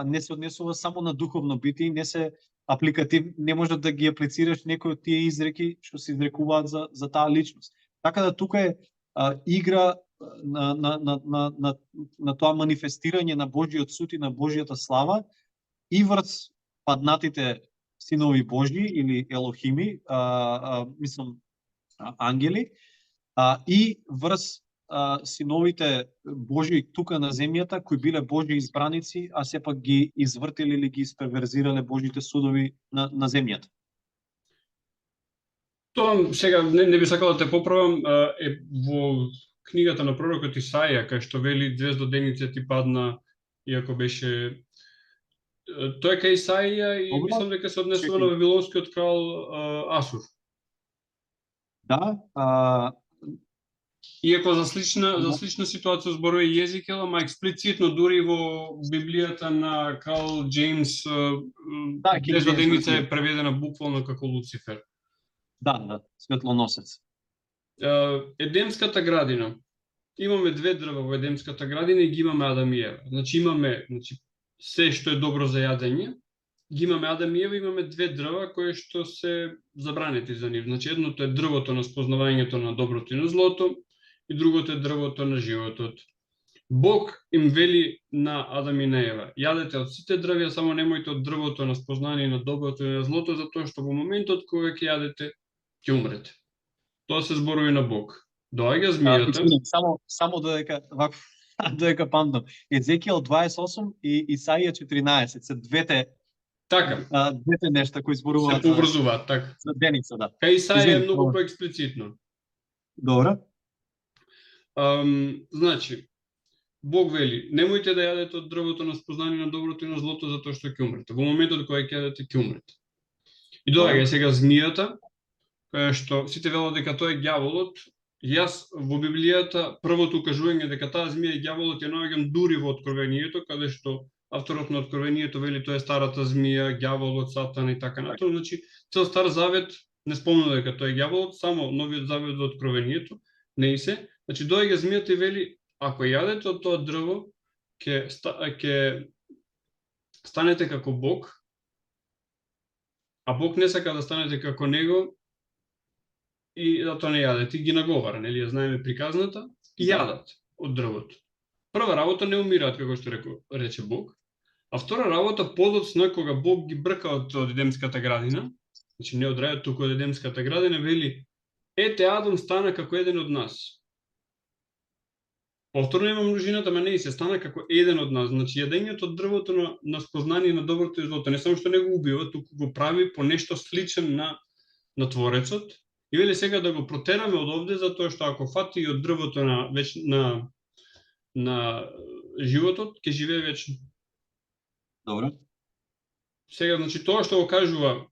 не се однесува само на духовно битие, не се апликатив, не може да ги аплицираш некои од тие изреки што се изрекуваат за таа личност. Така да тука е игра на тоа манифестирање на Божиот суд и на Божијата слава и врз паднатите синови Божји или елохими, мислам ангели, и врз синовите Божји тука на земјата, кои биле Божји избраници, а сепак ги извртили или ги испреверзирале Божите судови на земјата. Тоа сега не би сакал да те поправам, е во книгата на пророкот Исаија, кај што вели звездоденица ти падна, иако беше тоа е кај Исаија и мислам дека се однесува на вавилонскиот крал Асур. Да, иако за слична ситуација зборува и Езекиел, ама експлицитно дури во Библијата на крал Џејмс, звездоденица е преведена буквално како Луцифер. Да, светлоносец. Едемската градина. Имаме две дрва во Едемската градина и ги имаме Адам и Ева. Значи имаме се што е добро за јадење, ги имаме Адам и Ева, имаме две дрва кои што се забранети за нив. Значи едното е дрвото на спознавањето на доброто и на злото и другото е дрвото на животот. Бог им вели на Адам и на Ева: јадете од сите дрвја, само немојте од дрвото на спознание на доброто и на злото, затоа што во моментот кога ќе јадете, ќе умрете. Тоа се зборови на Бог. Доаѓа змијата. Само додека памтам. Езекиел 28 и Исаија 14 се двете нешта кои зборуваат. Се поврзуваат, така. За деница, да. Кај Исаија е многу поексплицитно. Добро. Значи, Бог вели: немојте да јадете од дрвото на спознание на доброто и на злото, затоа што ќе умрете. Во моментот кога ќе јадете, ќе умрете. И доаѓа сега змијата, кај што сите велат дека тоа е ѓаволот. Јас во Библијата првото укажување дека таа змија е ѓаволот ја наоѓам дури во Откровението, каде што авторот на Откровението вели тоа е старата змија, ѓаволот, Сатан и така натаму. Значи, цел Стар Завет не спомнува дека тоа е ѓаволот, само Новиот Завет во Откровението не и се. Значи, доаѓа змијата и вели, ако јадете од тоа дрво, ќе станете како Бог, а Бог не сака да станете како него, и затоа не јадете. И ги наговара, нели, ја знаеме приказната, и јадат од дрвото. Прва работа, не умираат, како што рече Бог. А втора работа, подоцна, кога Бог ги брка од Едемската градина, значи не од рајот, туку од Едемската градина, вели, ете Адам стана како еден од нас. Повторно има множината, ама не и се стана како еден од нас. Значи, јадењето од дрвото на спознание на доброто и злото, не само што не го убива, туку го прави по нешто сличен на Творецот. И вели сега да го протераме од овде, затоа што ако фати од дрвото на животот, ќе живее вечно. Добро. Сега, значи, тоа што го кажува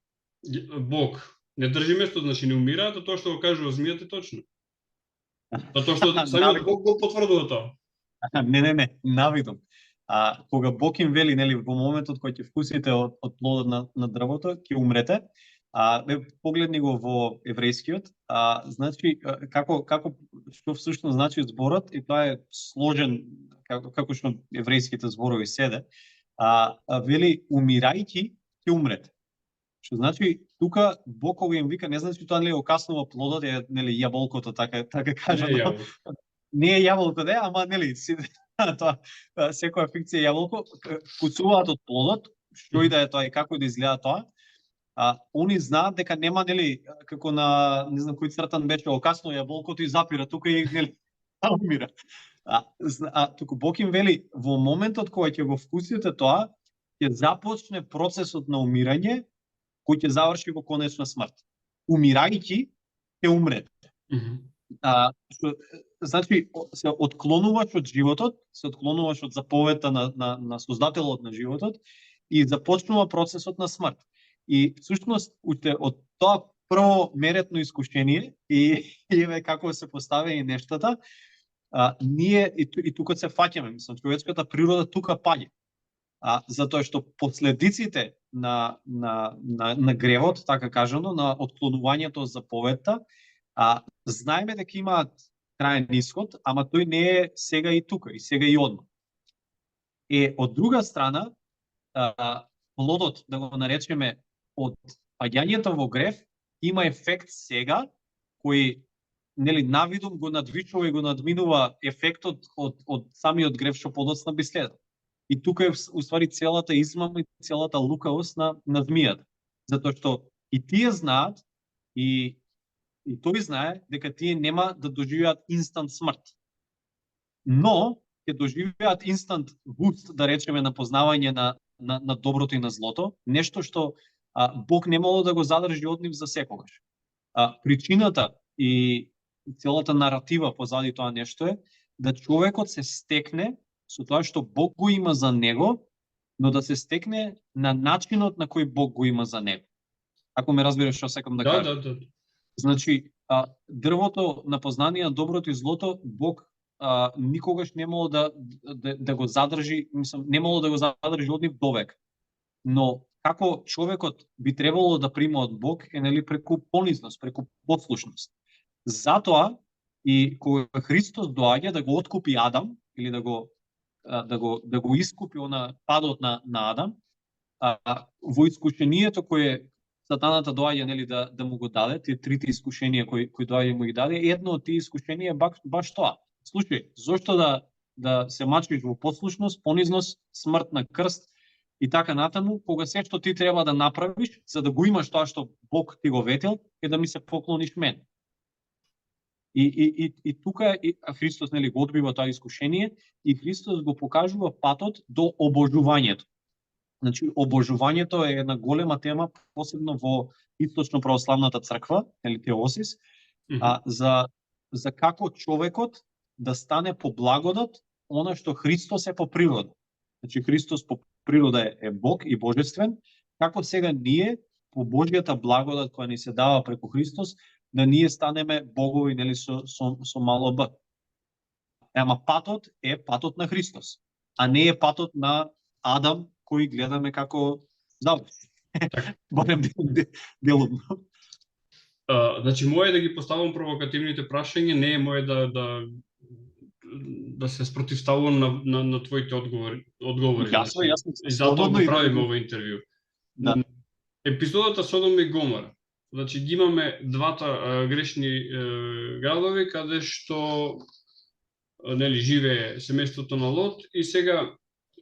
Бог, не држи место, значи не умираат, а тоа што го кажува змијата е точно. Затоа што самиот Бог го потврдува тоа. Не, навидом. Кога Бог им вели, нели, во моментот кој ќе вкусите од плодот на дрвото, ќе умрете. Погледни го во еврејскиот, значи како што всушност значи зборот, и тоа е сложен како што еврејските зборови седе, вели умирајќи ќе умрете. Што значи тука Бог кога им вика, не значи тоа нели окаснува плодот, е нели јаболкото, така кажано. Не е јаболко, не, ама нели тоа секоја фикција јаболко, вкусуваат од плодот, што и да е тоа и како и да изгледа тоа. Они знаат дека нема, нели, како на, не знам кој цртан беше, окасно јаболкото и запира тука и нели умира. Туку Бог им вели, во моментот кога ќе го вкусите тоа, ќе започне процесот на умирање, кој ќе заврши во конечна смрт. Умирајќи ќе умрете. Значи, се отклонуваш од животот, се отклонуваш од заповедта на Создателот на животот и започнува процесот на смрт. И всушност од тоа прво меретно искушение и еве како се поставени нештата, ние и тука се фаќаме, мислам, човечката природа тука паѓа. Затоа што последиците на гревот, така кажано, на отклонувањето од заповедта, знаеме дека имаат краен исход, ама тој не е сега и тука, и сега и одма. Од друга страна, плодот, да го наречеме, од паѓањето во грев, има ефект сега, кој нели навидум го надвичува и го надминува ефектот од самиот грев што подоцна би следел. И тука е уствари целата измама и целата лукавост на змијата. Затоа што и тие знаат, и тој знае дека тие нема да доживеат инстант смрт. Но ќе доживеат инстант буст, да речеме, на познавање на доброто и на злото, нешто што Бог не моло да го задржи од нив за секогаш. Причината и целата наратива позади тоа нешто е да човекот се стекне со тоа што Бог го има за него, но да се стекне на начинот на кој Бог го има за него. Ако ме разбираш што сакам да кажам. Да. Значи, дрвото на познание на доброто и злото, Бог никогаш не моло да го задржи, мислам, не моло да го задржи од нив довек. Но како човекот би требало да прима од Бог е нели преку понизност, преку послушност. Затоа и кога Христос доаѓа да го откупи Адам или да го искупи на падот на Адам, во искушението кое Сатаната доаѓа нели да му го даде, тие трите искушенија кои доаѓа му ги даде, едно од тие искушенија е баш тоа. Слушај, зошто да се мачиш во послушност, понизност, смрт на крст и така натаму, кога се што ти треба да направиш за да го имаш тоа што Бог ти го ветил, е да ми се поклониш мен. И тука Христос нели го одбива тоа искушение и Христос го покажува патот до обожувањето. Значи, обожувањето е една голема тема, посебно во источно православната црква, или теосис, за како човекот да стане по благодат она што Христос е по природа. Значи, Христос по природа е Бог и божествен, како сега ние, по Божјата благодат која ни се дава преку Христос, да ние станеме богови, нели, со мало б. Ама патот е патот на Христос, а не е патот на Адам кој гледаме како заврши. Така. Барем делумно. Значи, моje да ги поставам провокативните прашања, не е моje да се спротивставувам на твоите одговори. Јасно, јасно. И затоа Слободно го и правиме ова интервју. Да. Епизодата Содом и Гомора. Значи, ги имаме двата грешни градови, каде што нели живее семејството на Лот, и сега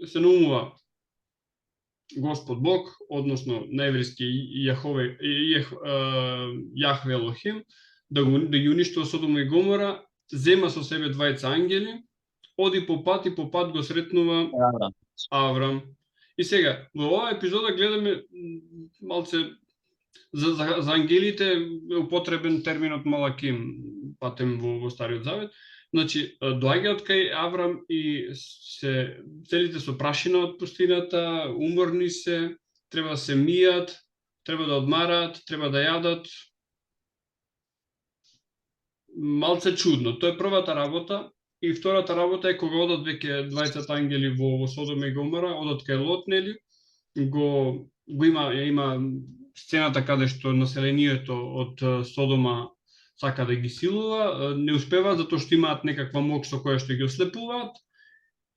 се наумува Господ Бог, односно на еврејски Јахве Елохим, да ги уништува Содома и Гомора, зема со себе двајца ангели, оди по пат и по пат го сретнува Аврам. И сега, во оваа епизода гледаме малце за ангелите е употребен терминот Малаким, патем во Стариот Завет. Значи, доаѓаат кај Аврам и целите со прашина од пустината, уморни се, треба да се мијат, треба да одмараат, треба да јадат. Малце чудно. Тоа е првата работа. И втората работа е кога одат веќе двајцата ангели во Содома и Гомора, одат кај Лот, нели? Го има сцената каде што населението од Содома сака да ги силува, не успеваат затоа што имаат некаква моќ со која што ги ослепуваат.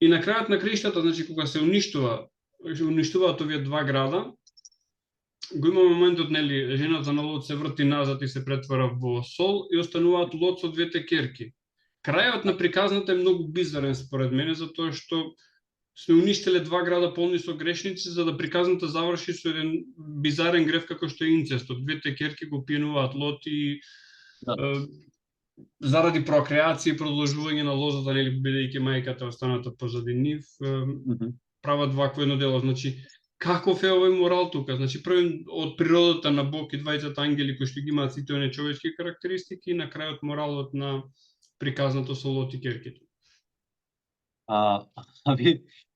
И на крајот на криштата, значи кога се уништуваат овие два града, го има моментот, нели, жената на Лот се врти назад и се претвара во сол и остануваат Лот со двете керки. Крајот на приказната е многу бизарен според мене, затоа што сме уништиле два града полни со грешници, за да приказната заврши со еден бизарен греф како што е инцестот. Двете керки го пиенуваат Лот и заради прокреација и продолжување на лозата, нели, бидејќи мајката останата позади нив, прават вакво едно дело. Значи, каков е овој морал тука? Значи, прво од природата на Бог и двајцата ангели кои што ги имаат сите оние човечки карактеристики, и на крајот моралот на приказното со Лот и керките.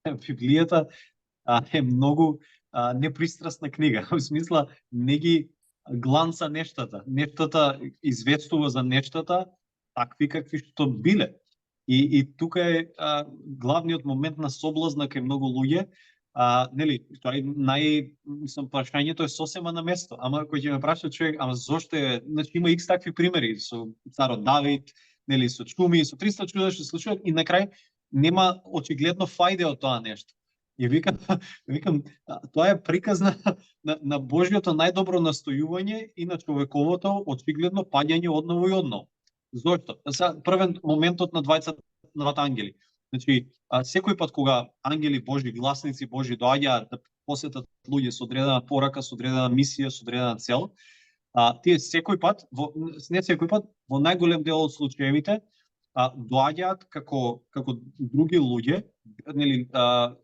Библијата е многу непристрасна книга. Во смисла, не ги гланца нештата. Нештата известува за нештата такви какви што биле. И тука е главниот момент на соблазна кај многу луѓе. Нели, тоа е прашањето е сосема на место. Ама кој ќе ме праша човек, ама зошто е, значи има икс такви примери со царот Давид, нели, со чуми, со 300 чуда што се случуваат, и на крај нема очигледно фајде од тоа нешто. И викам, тоа е приказ на Божјото најдобро настојување и на човековото очигледно паѓање одново и одново. Зошто? Првен моментот на двајцата ангели. Значи, секој пат кога ангели Божји, гласници Божји доаѓаат да посетат луѓе со одредена порака, со одредена мисија, со одредена цел, тие секој пат, не секој пат, во најголем дел од случаевите, доаѓаат како други луѓе, нели,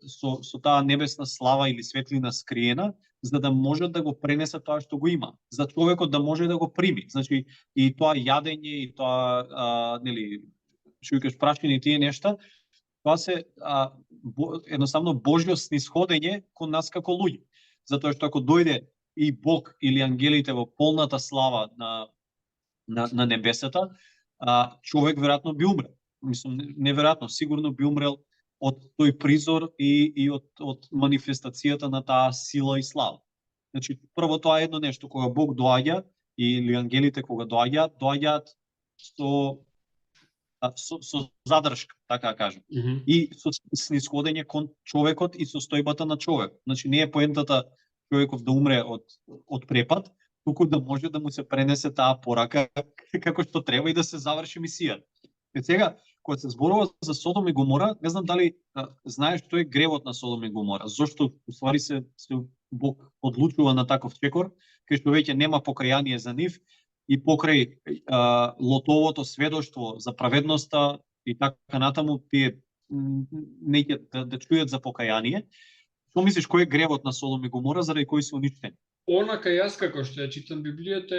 со таа небесна слава или светлина скриена, за да можат да го пренесат тоа што го има, за човекот да може да го прими. Значи, и тоа јадење, и тоа, нели, што викаш, прашање и тие нешта, тоа се едноставно Божјо снисходење кон нас како луѓе. Затоа што ако дојде и Бог или ангелите во полната слава на небесата, човек веројатно би умрел. Мислам, неверојатно, сигурно би умрел од тој призор и од манифестацијата на таа сила и слава. Значи, прво тоа е едно нешто, кога Бог доаѓа, или ангелите кога доаѓаат со задршка, така да кажам. И со снисходење кон човекот и состојбата на човек. Значи, не е поентата човеков да умре од препад, туку да може да му се пренесе таа порака како што треба и да се заврши мисијата. И сега, кога се зборува за Содом и Гомора, не знам дали знаеш што е гревот на Содом и Гомора, зошто уствари се Бог одлучува на таков чекор, кај што веќе нема покаяние за нив, и покрај Лотовото сведоштво за праведноста и така натаму, тие неќе да чујат за покаяние. Што мислиш, кој е гревот на Содом и Гомора, заради кои се уништени? Онака јас како што ја читам Библијата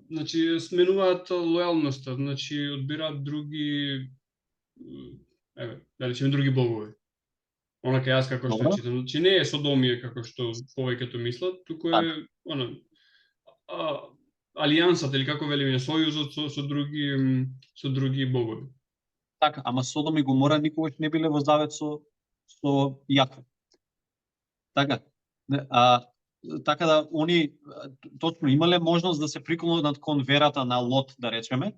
значи сменуваат лојалноста, значи одбираат други, да речеме, други богови. Онака јас како што ја читам, значи не е Содомија како што повеќето мислат, туку е алијансата или како велиме, сојузот со други богови. Така, ама Содом и Гомора никогаш не биле во завет со Јахве. Така. Така да они точно имале можност да се приклонат кон верата на Лот, да речеме,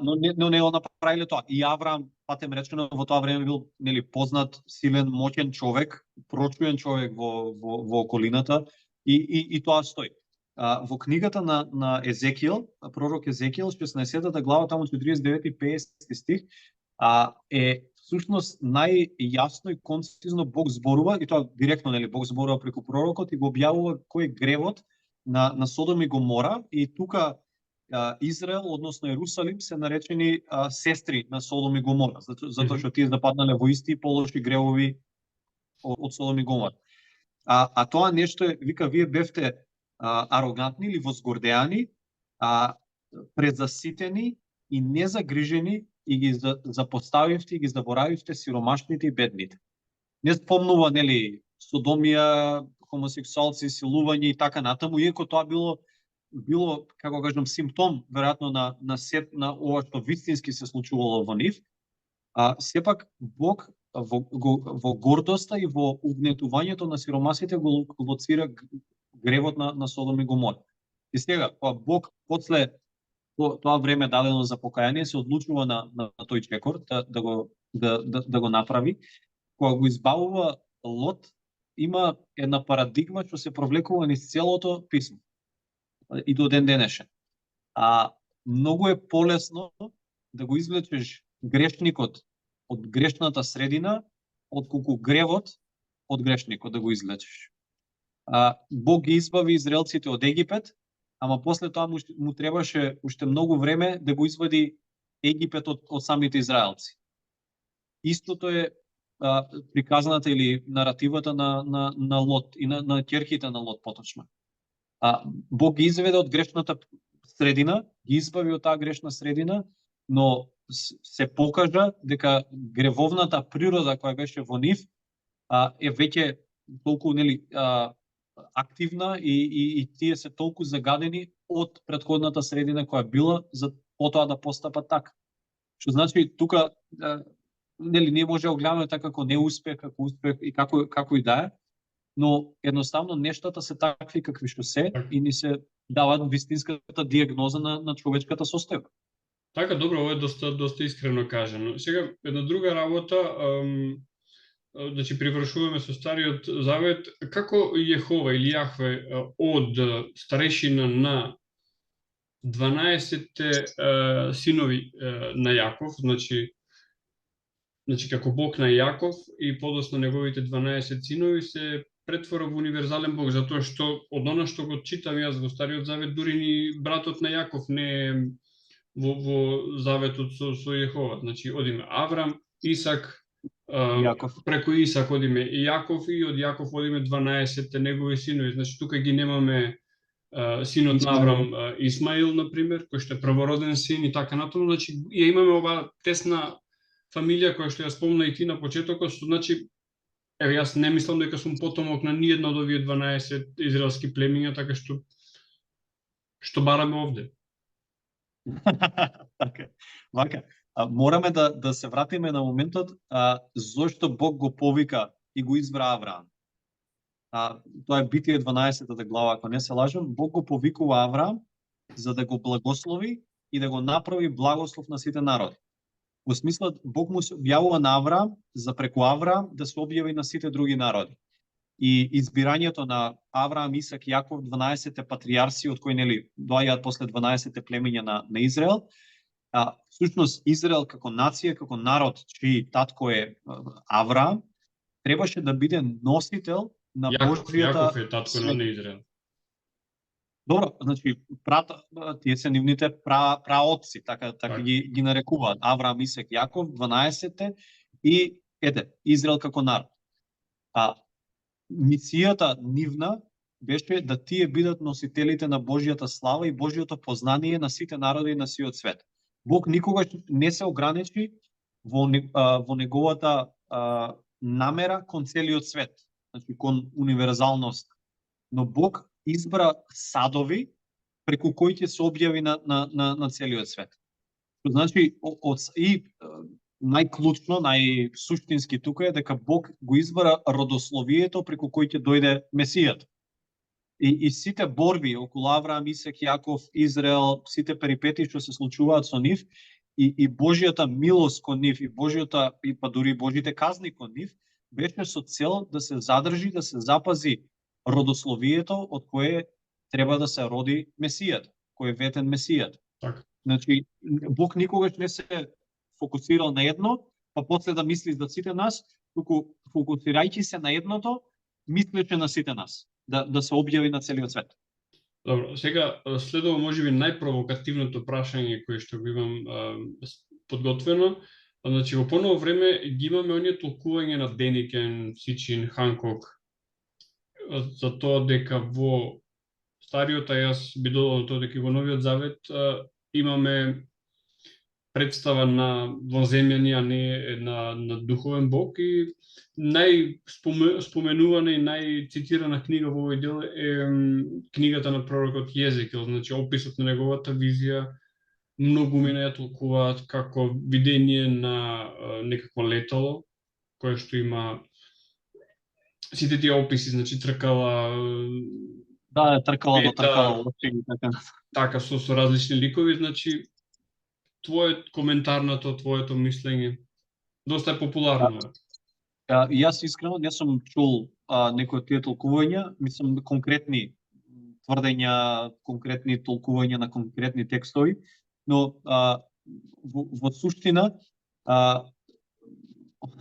но не го направиле тоа. И Авраам, патем речено, во тоа време бил познат, силен, моќен човек, прочуен човек во околината и тоа стои. Во книгата на Езекиел, пророк Езекиел, 16 глава, таму 49 и 50 стих, е всушност најјасно и концизно Бог зборува, и тоа директно Бог зборува преку пророкот и го објавува кој е гревот на Содом и Гомора, и тука Израел, односно Ерусалим, се наречени сестри на Содом и Гомора, затоа што тие западнале во исти полоши гревови од Содом и Гомора. А тоа нешто е, вика, вие бевте арогантни или возгордеани, презаситени и незагрижени, и ги запоставивте и ги заборавивте сиромашните и бедните. Не спомнува, содомија, хомосексуалци, силување и така натаму, иако тоа било, како кажам, симптом веројатно на ова што вистински се случувало во нив. Сепак Бог во гордоста и во угнетувањето на сиромасите го лоцира гревот на Содом и Гомора. И сега, кога Бог после тоа време дадено за покаяние се одлучува на тој чекор да го направи, кога го избавува Лот, има една парадигма што се провлекува низ целото писмо и до ден денешен. Многу е полесно да го извлечеш грешникот од грешната средина, отколку гревот од грешникот да го извлечеш. Бог ги избави израелците од Египет, ама после тоа му требаше уште многу време да го извади Египет од самите израелци. Истото е приказната или наративата на Лот и на ќерките на Лот поточно. Бог ги изведе од грешната средина, ги избави од таа грешна средина, но се покажа дека гревовната природа која беше во нив е веќе толку активна и тие се толку загадени од претходната средина која била за потоа да постапат така. Што значи тука не може да гледаме така како неуспех, како успех и како и да е, но едноставно нештата се такви какви што се и ни се даваат вистинската диагноза на човечката состојба. Така, добро, ова е доста искрено кажано. Сега, една друга работа, значи привршуваме со Стариот Завет, како Јехова или Јахве од старешина на 12 синови на Јаков, значи како Бог на Јаков и подоцна неговите 12 синови се претвора во универзален Бог, затоа што од она што го читам јас во Стариот Завет, дури ни братот на Јаков не е во заветот со Јехова. Значи, одиме Аврам, Исак, преку Исак одиме Јаков и од Јаков одиме 12 негови синови. Значи, тука ги немаме синот на Аврам, Исмаил, например, кој што е првороден син и така натаму. Значи, ја имаме оваа тесна фамилија која што ја спомна и ти на почетокот, што значи, еве, јас не мислам дека сум потомок на ниедна од овие 12 израелски племиња, така што бараме овде. Така, вака. Мораме да се вратиме на моментот зошто Бог го повика и го избра Авраам. Тоа е Битие 12 глава, ако не се лажам. Бог го повикува Авраам за да го благослови и да го направи благослов на сите народи. Во смислот, Бог му се објавува на Авраам за преку Авраам да се објави на сите други народи. И избирањето на Авраам, Исак, Јаков, 12 патријарси, од кои доаѓаат после 12 племиња на Израел, всушност Израел како нација, како народ, чиј татко е Авраам, требаше да биде носител на Божјата... Јаков е татко на Израел. Добро, значи, тие се нивните праотци, така ги нарекуваат. Авраам, Исак, Јаков, 12 и Израел како народ. Мисијата нивна беше да тие бидат носителите на Божјата слава и Божјото познание на сите народи и на сиот свет. Бог никогаш не се ограничи во неговата намера кон целиот свет, значи кон универзалност. Но Бог избра садови преку кои ќе се објави на целиот свет. Значи, најклучно, најсуштински тука е дека Бог го избара родословието преку кој ќе дојде Месијата. И сите борби околу Авраам, Исак, Јаков, Израел, сите перипетии што се случуваат со нив и Божјата милост кон нив и Божјата и па дури Божите казни кон нив беше со цел да се задржи, да се запази родословието од кое треба да се роди Месијата, кој е ветен Месијата. Така. Значи Бог никогаш не се фокусирал на едно, па после да мисли за сите нас, туку фокусирајќи се на едното, мислеше на сите нас, да се објави на целиот свет. Добро, сега следува можеби најпровокативното прашање кое што го имам подготвено. Значи во поново време ги имаме оние толкување на Деникен, Сичин, Ханкок за тоа дека во Стариот, а јас би додал тоа дека и во Новиот Завет имаме представа на вонземјани, а не на духовен Бог, и најспоменувана и најцитирана книга во овој дел е книгата на пророкот Језекил, значи описот на неговата визија. Многу ми ја толкуваат како видение на некакво летало, кое што има сите тие описи, значи тркала, Да, тркала во тркала, така со различни ликови, значи твојот коментар на тоа, твоето мислење, доста е популарно. Јас искрено не сум чул некои од тие толкувања, мислам конкретни тврдења, конкретни толкувања на конкретни текстови, но во суштина,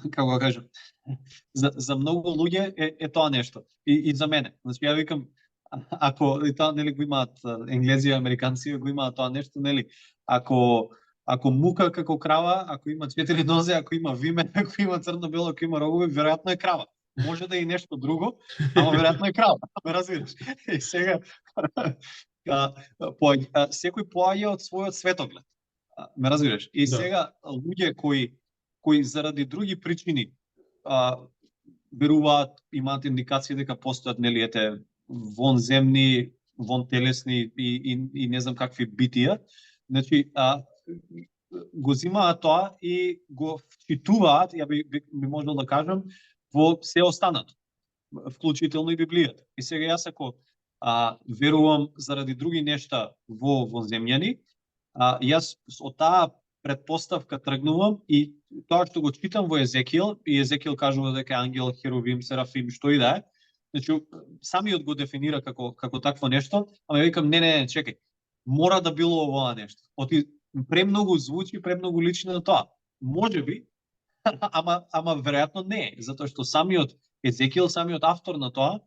како го кажам, за многу луѓе е тоа нешто. И за мене. Значи ја викам, ако и тоа нели го имаат енглези и американци, го имаат тоа нешто, нели, ако мука како крава, ако има 4 нозе, ако има виме, ако има црно-бело, ако има рогови, веројатно е крава. Може да е и нешто друго, ама веројатно е крава. Ме разбираш? И сега секој поаѓа од својот светоглед. Ме разбираш? И сега луѓе кои заради други причини веруваат, имаат индикации дека постојат, нели, вонземни, вонтелесни и не знам какви битија, значи го зимаат тоа и го вчитуваат, ја би можел да кажам, во се останато, вклучително и Библијата. И сега јас ако верувам заради други нешта во вонземјани, јас од таа предпоставка тргнувам и тоа што го читам во Езекијел, и Езекијел кажува дека ангел, херувим, серафим, што и да е, значи самиот го дефинира како такво нешто, ама ја викам не, чекај, мора да било овоа нешто. Премногу звучи, премногу личи на тоа. Можеби, ама веројатно не, затоа што самиот Езекијел, самиот автор на тоа,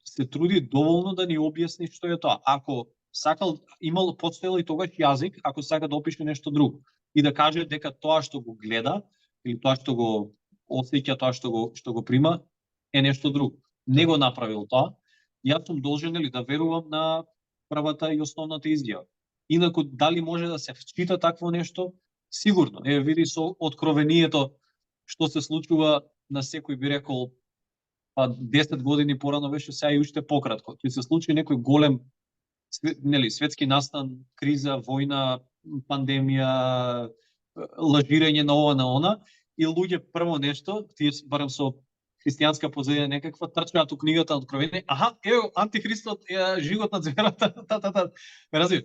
се труди доволно да ни објасни што е тоа. Ако сакал, постоел и тогаш јазик, ако сака да опише нешто друго и да каже дека тоа што го гледа или тоа што го осеќа, тоа што го прима е нешто друго. Не го направил тоа. Јас сум должен да верувам на првата и основната изјава. Инаку дали може да се вчита такво нешто? Сигурно. Види со откровението што се случува, на секој би рекол 10 години порано беше, сега и уште пократко. Ќе се случи некој голем светски настан, криза, војна, пандемија, лажирање на ова, на она, и луѓе прво нешто, тие барем со христијанска позадина некаква, трчаат у книгата на Откровение, ево, антихристот, жигот на зверата, ме разбира.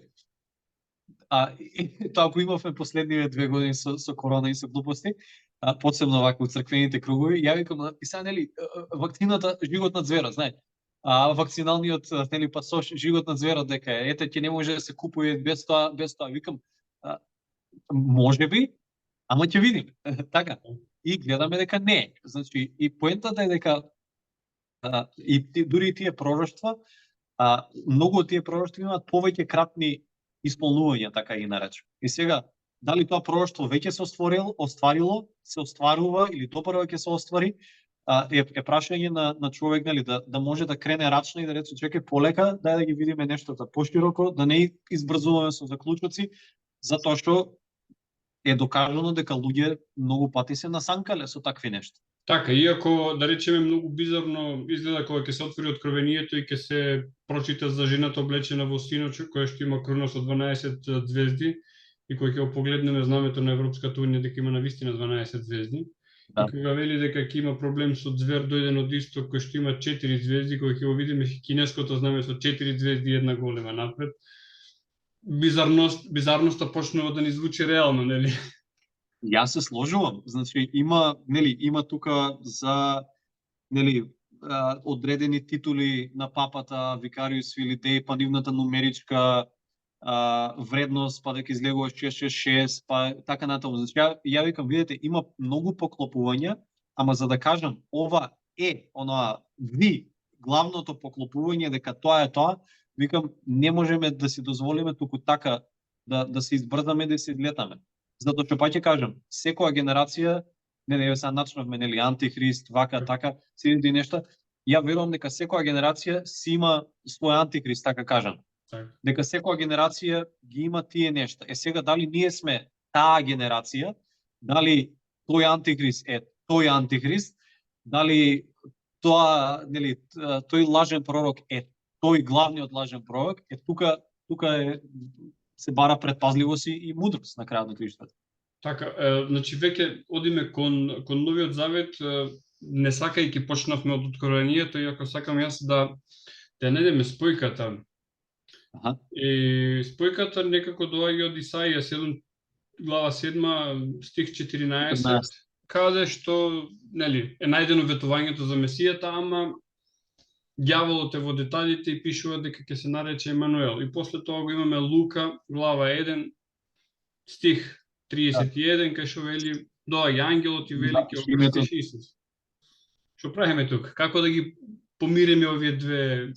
Тоа го имавме последниве 2 години со корона и со глупости, посебно вака у црквените кругови, ја викам, и сега, нели, вакцината жигот на зверот, знаете, вакциналниот, нели, пасош жигот на зверот, дека ете, ќе не може да се купува без тоа, викам, можеби, ама ќе видиме, така, и гледаме дека не. Значи, и поентата е дека и дури тие пророштва, многу од тие пророштва имаат повеќе кратни исполнувања, така и наречем. И сега, дали тоа пророштво веќе се остварило, се остварува или допрва ќе се оствари, е прашање на човек, нели, да може да крене рачно и да рече, чекај, полека, дај да ги видиме нештото пошироко, да не избрзуваме со заклучоци, затоа што е докажано дека луѓе многу пати се насанкале со такви нешта. Така, иако, да речеме, многу бизарно изгледа кога ќе се отвори откровението и ќе се прочита за жената облечена во синоче, која што има круна со 12 звезди, и кога ќе го погледнеме знамето на Европската унија дека има навистина 12 звезди, Да. и кога вели дека ќе има проблем со звер дојден од исток кој што има 4 звезди, кога ќе го видиме кинеското знаме со 4 звезди и една голема напред, бизарноста почнува да ни звучи реално, нели? Јас се сложувам. Значи има тука за одредени титули на папата, Викариус Филидеј, па нивната нумеричка вредност, па дека излегуваш 666, па така натаму. Значи ја викам, видете, има многу поклопувања, ама за да кажам ова е онаа главното поклопување дека тоа е тоа, викам не можеме да си дозволиме туку така да се избрзаме, да се излетаме. Затоа што ќе кажам, секоја генерација, еве сега начнавме антихрист, вака, така, сите нешта, ја верувам дека секоја генерација си има свој антихрист, така кажам. Дека секоја генерација ги има тие нешта. Сега дали ние сме таа генерација, дали тој антихрист е тој антихрист, дали тоа, тој лажен пророк е тој главниот лажен пророк, тука се бара предпазливост и мудрост на крајот на криштата. Така, значи веќе одиме кон Новиот Завет, не сакајќи почнавме од Откровението, иако сакам јас да најдеме спојката. И спојката некако доаѓа од Исаија 7, глава 7, стих 14, каде што е најдено ветувањето за Месијата, ама ѓаволот е во деталите и пишува дека ќе се нарече Емануел. И после тоа го имаме Лука, глава 1, стих 31, кај што вели доаѓа ангелот и вели ќе окрстиш Исус. Што правиме тука? Како да ги помириме овие две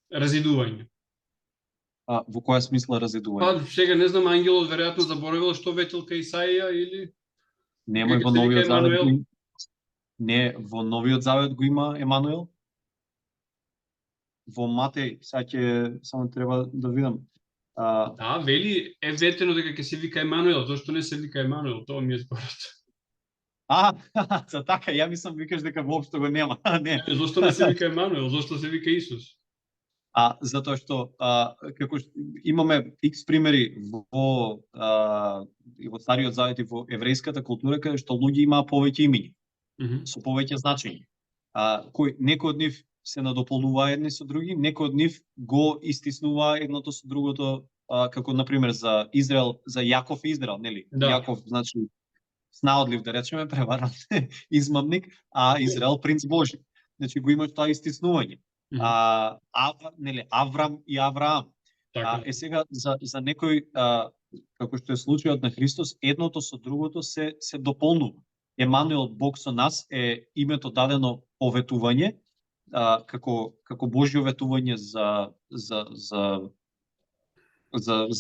разидувања? Во која смисла разидување? Па сега не знам, ангелот веројатно заборавил што ветелка Исаија или Немој во Новиот Завет. Не, во Новиот Завет го има Емануел. Во Матеј, сега ќе само треба да видам. Да, вели е ветено дека ќе се вика Емануел, зашто не се вика Емануел, тоа ми е зборот. За така, ја мислам викаш дека воопшто го нема. Не. Зошто не се вика Емануел, зошто се вика Исус? Затоа што како имаме икс примери во Стариот Завет и во еврејската култура каде што луѓе имаа повеќе имиња со повеќе значење. Некои од нив се надополнуваа едни со други, некои од нив го истиснуваа едното со другото, како на пример за Израел, за Јаков и Израел, нели? Да. Јаков значи снаодлив, да речеме, преваран измамник, а Израел принц Божи. Значи го имаш тоа истиснување. Аврам и Авраам. Сега за некој, како што е случајот на Христос, едното со другото се дополнува. Емануел, Бог со нас, е името дадено по ветување, како Божјо ветување за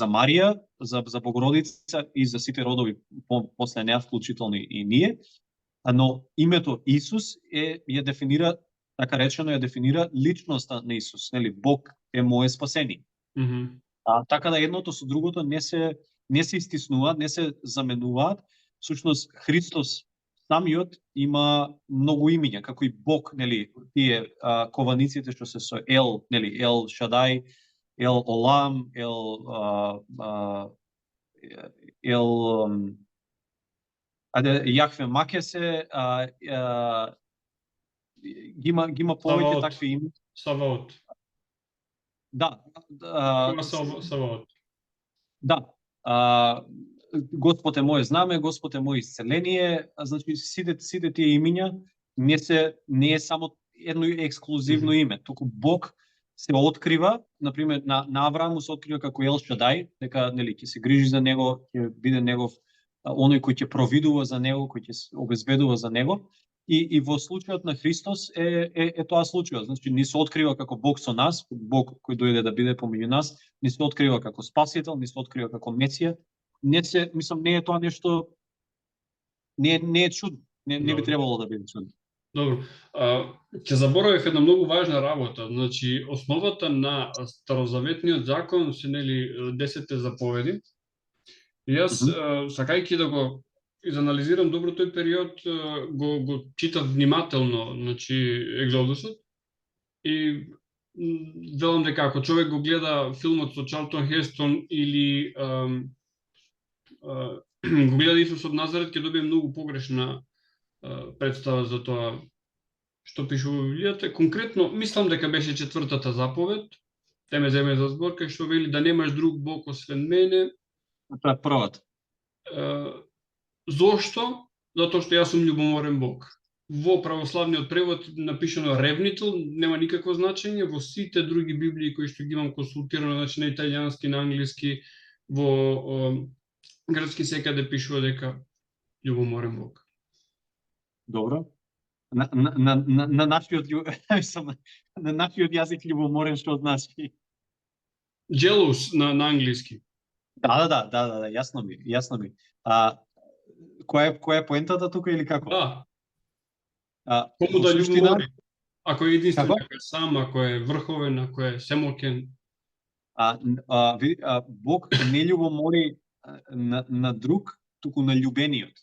Марија, за Богородица и за сите родови после неа, вклучително и ние. Но името Исус ја дефинира, така речено, ја дефинира личноста на Исус, нели? Бог е моје спасение. Така да едното со другото не се истиснуваат, не се заменуваат. Всушност Христос самиот има многу имиња, како и Бог, нели, тие кованиците што се со Ел, нели, Ел Шадај, Ел Олам, Јахве Макесе, ги има повеќе такви имиња. Саваот. Да. Саваот. Да. Господ е моје знаме, Господ е моје исцеление, значи сите тие имиња не е само едно ексклузивно име, туку Бог се открива, например на Авраам се открива како Ел Шадај, дека нели ќе се грижи за него, ќе биде негов оној кој ќе провидува за него, кој ќе се обезбедува за него. И во случајот на Христос е тоа случајот. Значи ни се открива како Бог со нас, Бог кој дојде да биде помеѓу нас, ни се открива како Спасител, ни се открива како Месија. Мислам, не е тоа нешто, не е чудно, не би требало да биде чудно. Добро. Ќе заборавив една многу важна работа. Значи, основата на Старозаветниот закон се нели 10 заповеди. И јас сакајќи да го изанализирам добро тој период, го читав внимателно, значи Екзодусот, и велам дека ако човек го гледа филмот со Чарлтон Хестон или го гледа Исус од Назарет, ќе добие многу погрешна представа за тоа што пише во Библијата. Конкретно, мислам дека беше 4-та заповед, те ме земе за збор, кај што вели да немаш друг Бог освен мене. Тоа е првата. Зошто? Затоа што јас сум љубоморен Бог. Во православниот превод напишано ревнител, нема никакво значење. Во сите други библии кои што ги имам консултирано, значи на италијански, на англиски, во грчки секаде пишува дека љубоморен Бог. Добро. На нашиот на нашиот јазик љубоморен што значи? Jealous на англиски. Да, јасно ми. Која е поентата тука или како? Да. Кому да љубомори? Ако е единствен, ако е сам, ако е врховен, ако е семокен. Бог не љубомори на друг, туку на љубениот.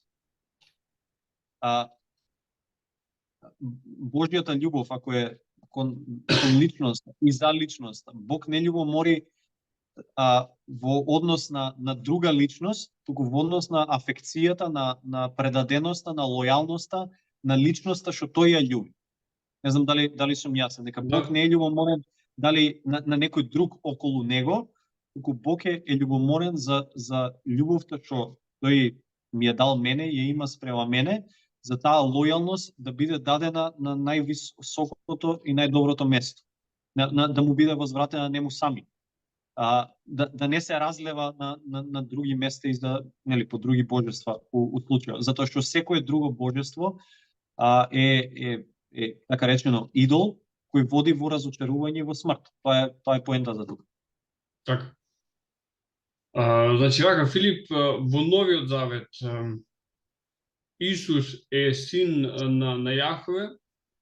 Божјата љубов, ако е кон личност и за личност, Бог не љубомори во однос на друга личност, туку во однос на афекцијата, на предаденоста, на лојалноста, на личноста што тој ја љуби. Не знам дали сум јасен, дека Бог не е љубоморен дали на некој друг околу него, туку Бог е љубоморен за љубовта што тој ми е дал мене, ја има спрема мене, за таа лојалност да биде дадена на највисокото и најдоброто место. Да му биде возвратена нему сами. Да не се разлева на други места и нели по други божества у случајот, затоа што секое друго божество е така речено идол кој води во разочарување и во смрт. Тоа е поента за тука. Така. Значи вака, Филип, во Новиот Завет Исус е син на Јахве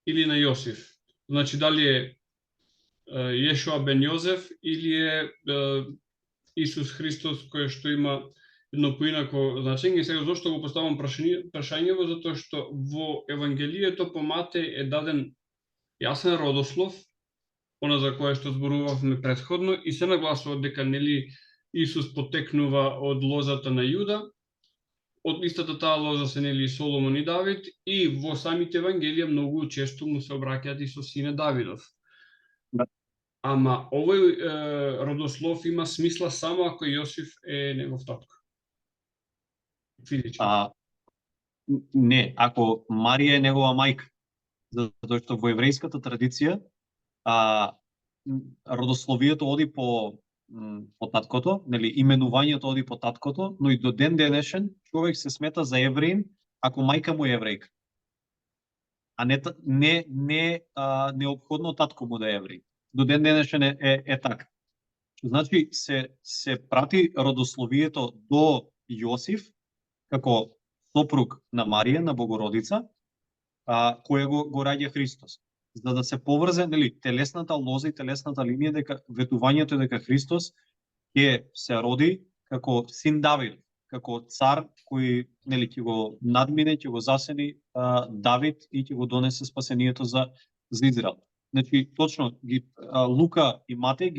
или на Јосиф? Значи дали е Јешуа бен Јозеф или е Исус Христос кој што има едно поинако значење. Сега зошто го поставам прашањево? Затоа што во Евангелието по Матеј е даден јасен родослов, она за кое што зборувавме претходно, и се нагласува дека нели Исус потекнува од лозата на Јуда, од истата таа лоза се нели Соломон и Давид, и во самите Евангелија многу често му се обраќаат и со сине Давидов. Ама овој родослов има смисла само ако Јосиф е негов татко. Физички. Не, ако Марија е негова мајка. Затоа што во еврејската традиција родословието оди по таткото, нели именувањето оди по таткото, но и до ден денешен човек се смета за евреин ако мајка му е еврејка. А не неопходно татко му да е евреј. До ден денешен е така. Значи се прати родословието до Јосиф како сопруг на Марија, на Богородица, која го раѓа Христос. За да се поврзе нели телесната лоза и телесната линија, дека ветувањето е дека Христос ќе се роди како син Давид, како цар кој нели ќе го надмине, ќе го засени Давид и ќе го донесе спасението за Израел. Значи точно Лука и Матеј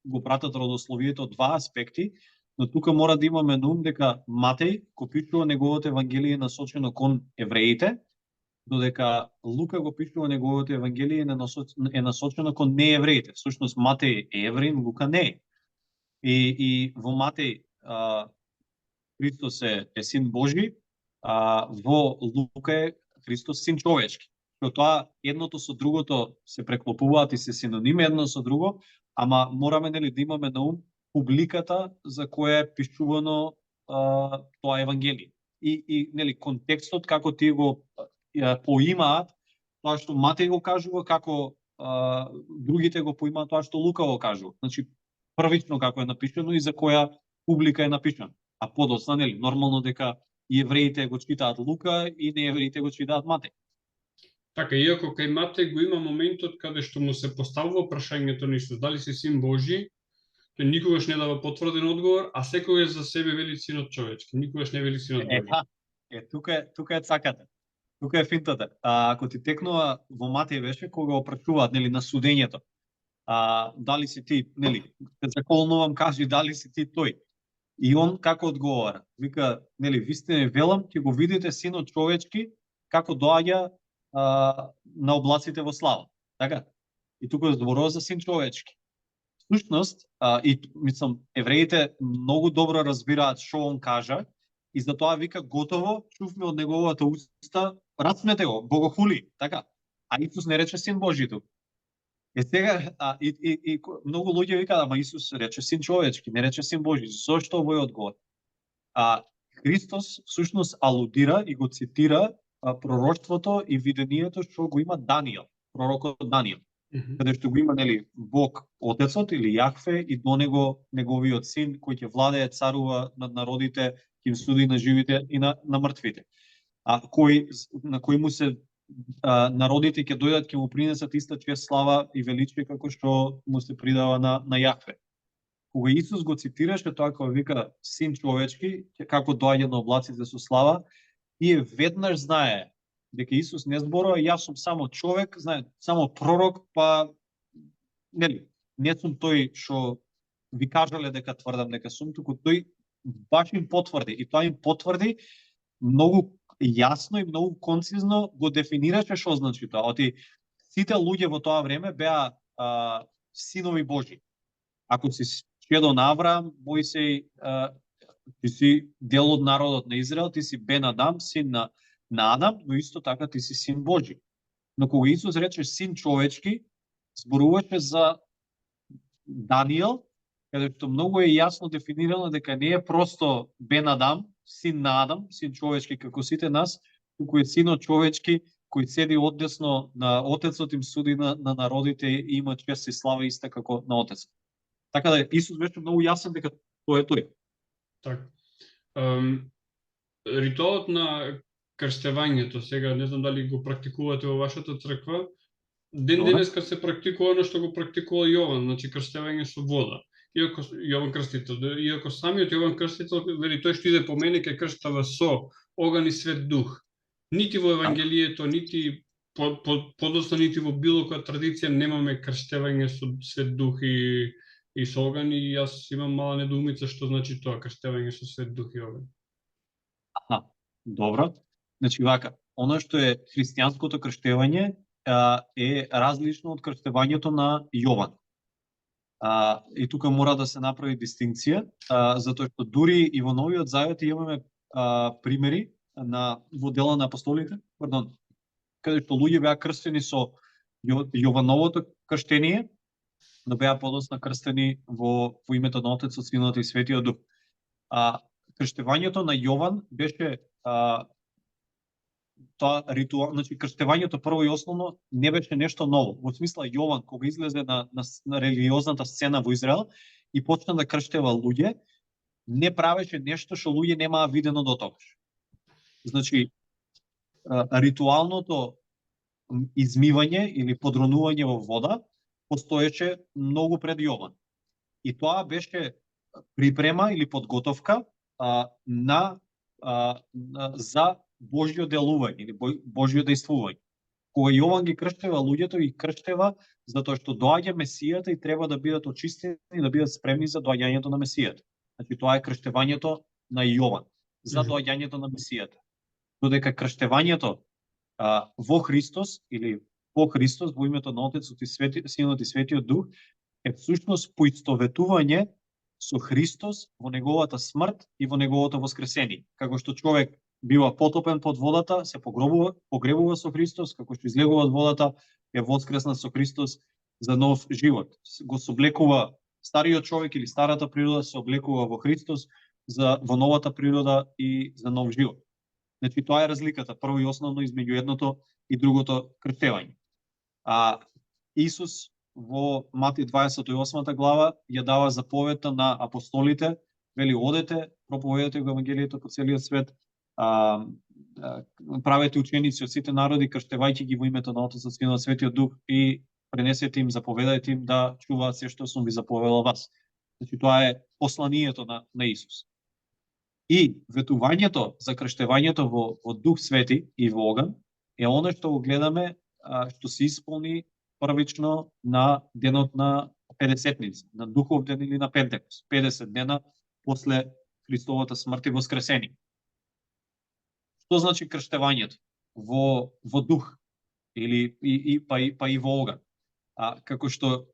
го пратат родословието два аспекти, но тука мора да имаме на ум дека Матеј го пишува неговото евангелие насочено кон евреите, додека Лука го пишува неговото евангелие е насочено кон неевреите. Всушност Матеј е евреин, Лука не е. И во Матеј Христос е син Божи, во Лука е Христос син човечки. Тоа едното со другото се преклопуваат и се синоними едно со друго, ама мораме нели да имаме на ум публиката за која е пишувано тоа евангелие. И нели контекстот како тие го поимаат тоа што Матеј го кажува, како другите го поимаат тоа што Лука го кажува. Значи првично како е напишано и за која публика е напишано. А подоцна нели нормално дека и евреите го читаат Лука и неевреите го читаат Матеј. Така, иако кај Матеј го има моментот каде што му се поставува прашањето на Исус, дали си син Божи, тој никогаш не дава потврден одговор, а секогаш за себе вели синот човечки, никогаш не вели синот Божи. Тука е цаката. Тука е финтата. Ако ти текнува во Матеј беше кога го прашуваат нели на судењето. дали си ти, нели, те заколнувам, кажи дали си ти тој. И он како одговара? Вика, нели, вистина велам, ќе го видите синот човечки како доаѓа на облаците во слава. Така? И тука зборува за син човечки. Всушност, и мислам, евреите многу добро разбираат што он кажа, и затоа вика готово, чувме од неговата уста, рацмете го, богохули, така. А Исус не рече син Божи тук. Сега, и многу луѓе викаат, ама Исус рече син човечки, не рече син Божи. Зошто овој одговор? Христос всушност алудира и го цитира пророштвото и видението што го има Даниел, пророкот Даниел. Каде што го има, нели, Бог Отецот или Јахве и до него неговиот син кој ќе владее, царува над народите, ќе им суди на живите и на мртвите. На кој му се народите ќе дојдат, ќе му принесат иста чест, слава и величие како што му се придава на Јахве. Кога Исус го цитираше тоа кога вика син човечки, како доаѓа на облаците со слава, тие веднаш знае дека Исус не зборува јас сум само човек, знае, само пророк, па нели, не сум тој што ви кажале дека тврдам дека сум, туку тој баш им потврди и тоа им потврди многу јасно и многу концизно го дефинираше што значи тоа. Оти сите луѓе во тоа време беа синови Божи. Ако си чедо на Авраам, Мојсей, ти си дел од народот на Израел, ти си Бен Адам, син на Адам, но исто така ти си син Божи. Но кога Исус рече син човечки, зборуваше за Даниел, каде што многу е јасно дефинирано дека не е просто Бен Адам, син на Адам, син човечки како сите нас, туку е синот човечки кој седи одесно на Отецот, им суди на народите и има чест и слава иста како на Отецот. Така да Исус беше многу јасен дека тоа е тој. Така. Ритуалот на крстевањето, сега не знам дали го практикувате во вашата црква, денеска се практикува оно што го практикува Јован, значи крстевање со вода. Иако Јован Крстител, иако самиот Јован Крстител вели тој што иде по мене ќе крштава со оган и свет дух. Нити во Евангелието, нити подоцна, нити во било која традиција немаме крштевање со свет дух и со оган, и јас имам мала недоумица што значи тоа крштевање со свет дух и оган. Добро. Значи вака, оно што е христијанското крштевање е различно од крштевањето на Јован. И тука мора да се направи дистинкција, затоа што дури и во Новиот Завет имаме примери во дела на апостолите, каде што луѓе беа крстени со Јовановото крштение, но беа подоцна крстени во името на Отецот, Синот и Светиот Дух. Крштевањето на Јован беше тоа ритуал, значи крштевањето прво и основно не беше нешто ново. Во смисла Јован кога излезе на религиозната сцена во Израел и почна да крштева луѓе, не правеше нешто што луѓе немаа видено до тогаш. Значи ритуалното измивање или подронување во вода постоеше многу пред Јован. И тоа беше припрема или подготовка за Божјо делување или Божјо дејствување. Кога Јован ги крштева луѓето, ги крштева затоа што доаѓа Месијата и треба да бидат очистени и да бидат спремни за доаѓањето на Месијата. Значи тоа е крштевањето на Јован за доаѓањето на Месијата. Додека крштевањето во Христос или по Христос во името на Отецот и Синот и Светиот Дух е всушност поистоветување со Христос во неговата смрт и во неговото воскресение. Како што човек бива потопен под водата, се погребува со Христос, како што излегува од водата, е воскреснат со Христос за нов живот. Го соблекува стариот човек или старата природа, се облекува во Христос во новата природа и за нов живот. Значи тоа е разликата прво и основно измеѓу едното и другото крштевање. Исус во Матеј 28 глава ја дава заповедта на апостолите, вели одете, проповедете го евангелието по целиот свет, правете ученици од сите народи, крштевајќи ги во името на Отецот, Синот, Светиот Дух и пренесете им, заповедајте им да чуваат се што сум ви заповедал вас. Значи тоа е посланието на Исус. И ветувањето за крштевањето во Дух Свети и во оган е оно што го гледаме што се исполни првично на денот на Педесетница, на Духов ден или на Пентекост, 50 дена после Христовата смрт и воскресение. Што значи крштевањето во дух или па и во оган? Како што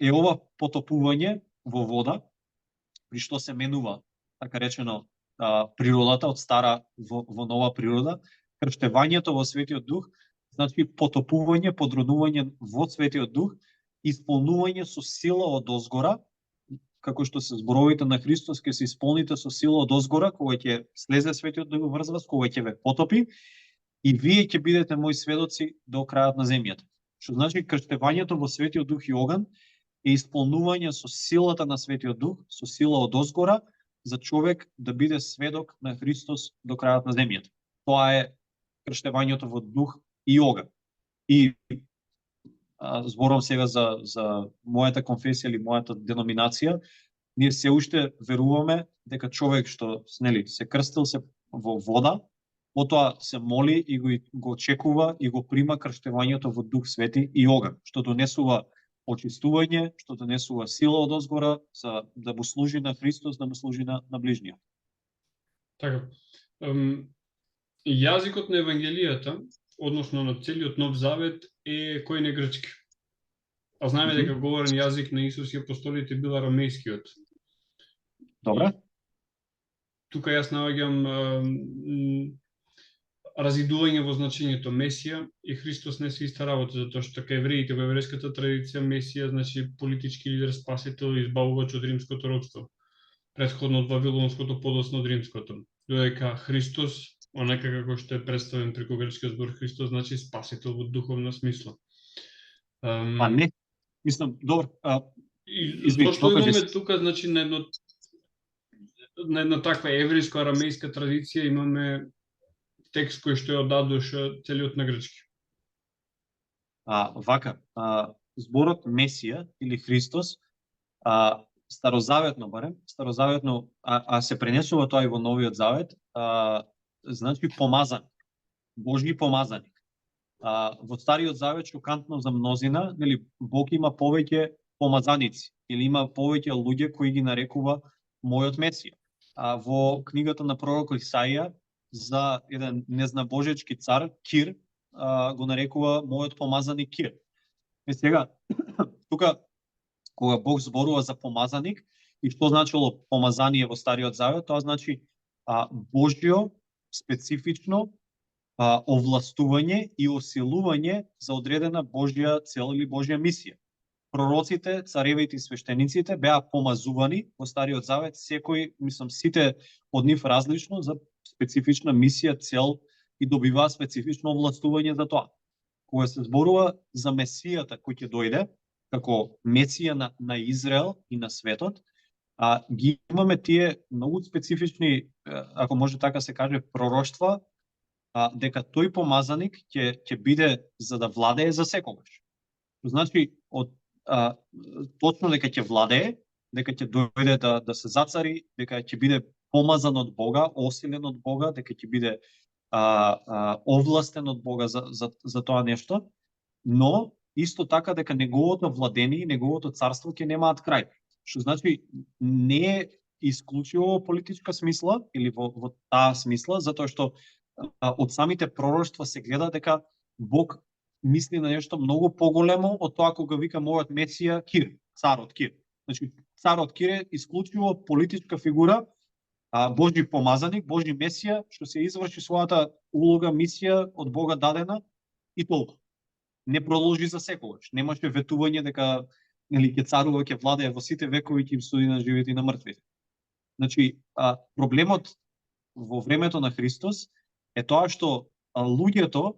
е ова потопување во вода, при што се менува, така речено, природата од стара во нова природа, крштевањето во Светиот Дух значи потопување, подронување во Светиот Дух, исполнување со сила од озгора, како што се зборовите на Христос ќе се исполните со сила од озгора, кога ќе слезе Светиот Дух врз вас, кога ќе ве потопи, и вие ќе бидете мои сведоци до крајот на земјата. Што значи крштевањето во Светиот Дух и оган е исполнување со силата на Светиот Дух, со сила од озгора, за човек да биде сведок на Христос до крајот на земјата. Тоа е крштевањето во дух и оган. И зборам сега за мојата конфесија или мојата деноминација, ние се уште веруваме дека човек што се крстил се во вода, потоа се моли и го очекува и го прима крштевањето во Дух Свети и оган, што донесува очистување, што донесува сила од озгора за да му служи на Христос, да му служи на ближниот. Така. Јазикот на Евангелијата, односно на целиот Нов Завет, е кој не грчки. А знаеме дека говорен јазик на Исус и апостолите бил арамејскиот. Добре. Тука јас наоѓам разидување во значењето Месија и Христос не се иста работа, затоа што така евреите во еврејската традиција Месија значи политички лидер, спасител, избавувач од римското робство. Претходно од вавилонското, подоцна од римското. Додека Христос, онака како што е представен преку грчкиот збор Христос, значи спасител во духовна смисла. Па не, мислам, добро. Зошто имаме тука, значи, на една таква еврејско-арамејска традиција имаме текст кој што е од А до Ш целиот на грчки? Вака, зборот Месија или Христос, старозаветно барем, а се пренесува тоа и во Новиот Завет, значи помазаник, Божји помазаник. Во Стариот Завет шокантно за мнозина, нели Бог има повеќе помазаници или има повеќе луѓе кои ги нарекува мојот Месија. Во книгата на пророк Исаија за еден незнабожечки цар Кир го нарекува мојот помазаник Кир. Сега тука кога Бог зборува за помазаник и што значило помазание во Стариот Завет, тоа значи Божјо специфично овластување и осилување за одредена Божја цел или Божја мисија. Пророците, царевите и свештениците беа помазувани во Стариот Завет, секој, мислам, сите од нив различно за специфична мисија, цел и добиваа специфично овластување за тоа. Кога се зборува за Месијата кој ќе дојде, како Месија на Израел и на светот, ги имаме тие многу специфични, ако може така се каже, пророштва, дека тој помазаник ќе биде за да владее за секогаш. Значи, точно дека ќе владее, дека ќе дојде да се зацари, дека ќе биде помазан од Бога, осилен од Бога, дека ќе биде овластен од Бога за тоа нешто, но исто така дека неговото владение, неговото царство ќе немаат крај. Што значи не е исклучиво во политичка смисла или во таа смисла, затоа што од самите пророштва се гледа дека Бог мисли на нешто многу поголемо од тоа кога вика мојот Месија Кир, царот Кир. Значи царот Кир е исклучиво политичка фигура, Божји помазаник, Божји Месија, што се изврши својата улога, мисија од Бога дадена и толку. Не продолжи за секогаш. Немаше ветување дека ќе царува, ќе владее во сите векови, ќе им суди на живите и на мртвите. Значи, проблемот во времето на Христос е тоа што луѓето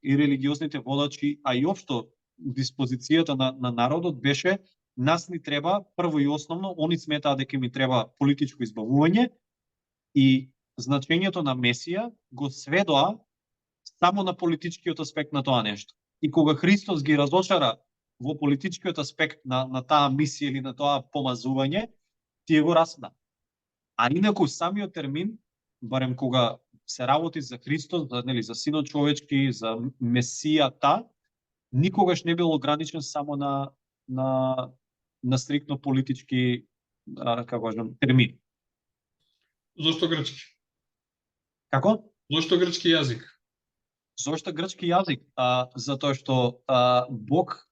и религиозните водачи, а и општо диспозицијата на народот беше нас ни треба прво и основно, они сметаа дека ми треба политичко избавување и значењето на Месија го сведоа само на политичкиот аспект на тоа нешто. И кога Христос ги разочара во политичкиот аспект на таа мисија или на тоа помазување, тие го распна. А инаку самиот термин, барем кога се работи за Христос, за Синот човечки, за Месијата, никогаш не бил ограничен само на стриктно политички како кажам термини. Зошто грчки? Како? Зошто грчки јазик? Зошто грчки јазик? Затоа што Бог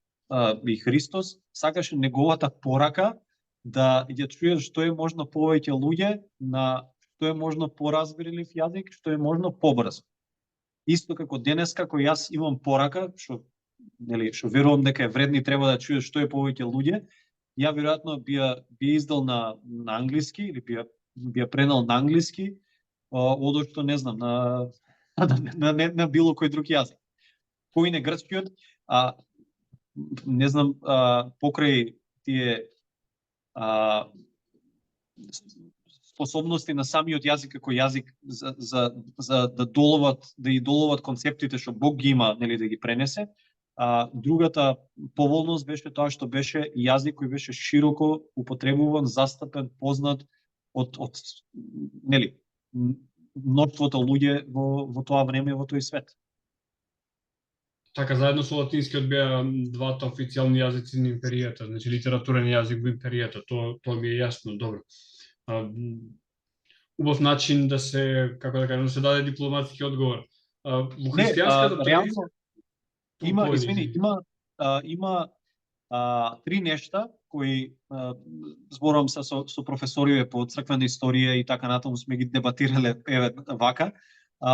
и Христос сакаше неговата порака да ја чујат што е можно повеќе луѓе на што е можно поразбирлив јазик, што е можно побрзо. Исто како денеска кој јас имам порака, што верувам дека е вредни треба да чујат што е повеќе луѓе, ја веројатно би ја издал на англиски или би ја пренел на англиски, одошто не знам на било кој друг јазик. Кој не грчкиот, не знам, покрај тие способности на самиот јазик како јазик за да доловат концептите што Бог ги има, нели, да ги пренесе. Другата поволност беше тоа што беше јазик кој беше широко употребуван, застапен, познат од нели мноштвото луѓе во тоа време, во тој свет. Така, заедно со латинскиот беа двата официјални јазици на империјата, значи литературен јазик во империјата, тоа ми е јасно, добро. Убав начин да се, како да кажам, да се даде дипломатски одговор. Во христијанската традиција има три нешта кои зборувам со професори по црквена историја и така натаму сме ги дебатирале вака.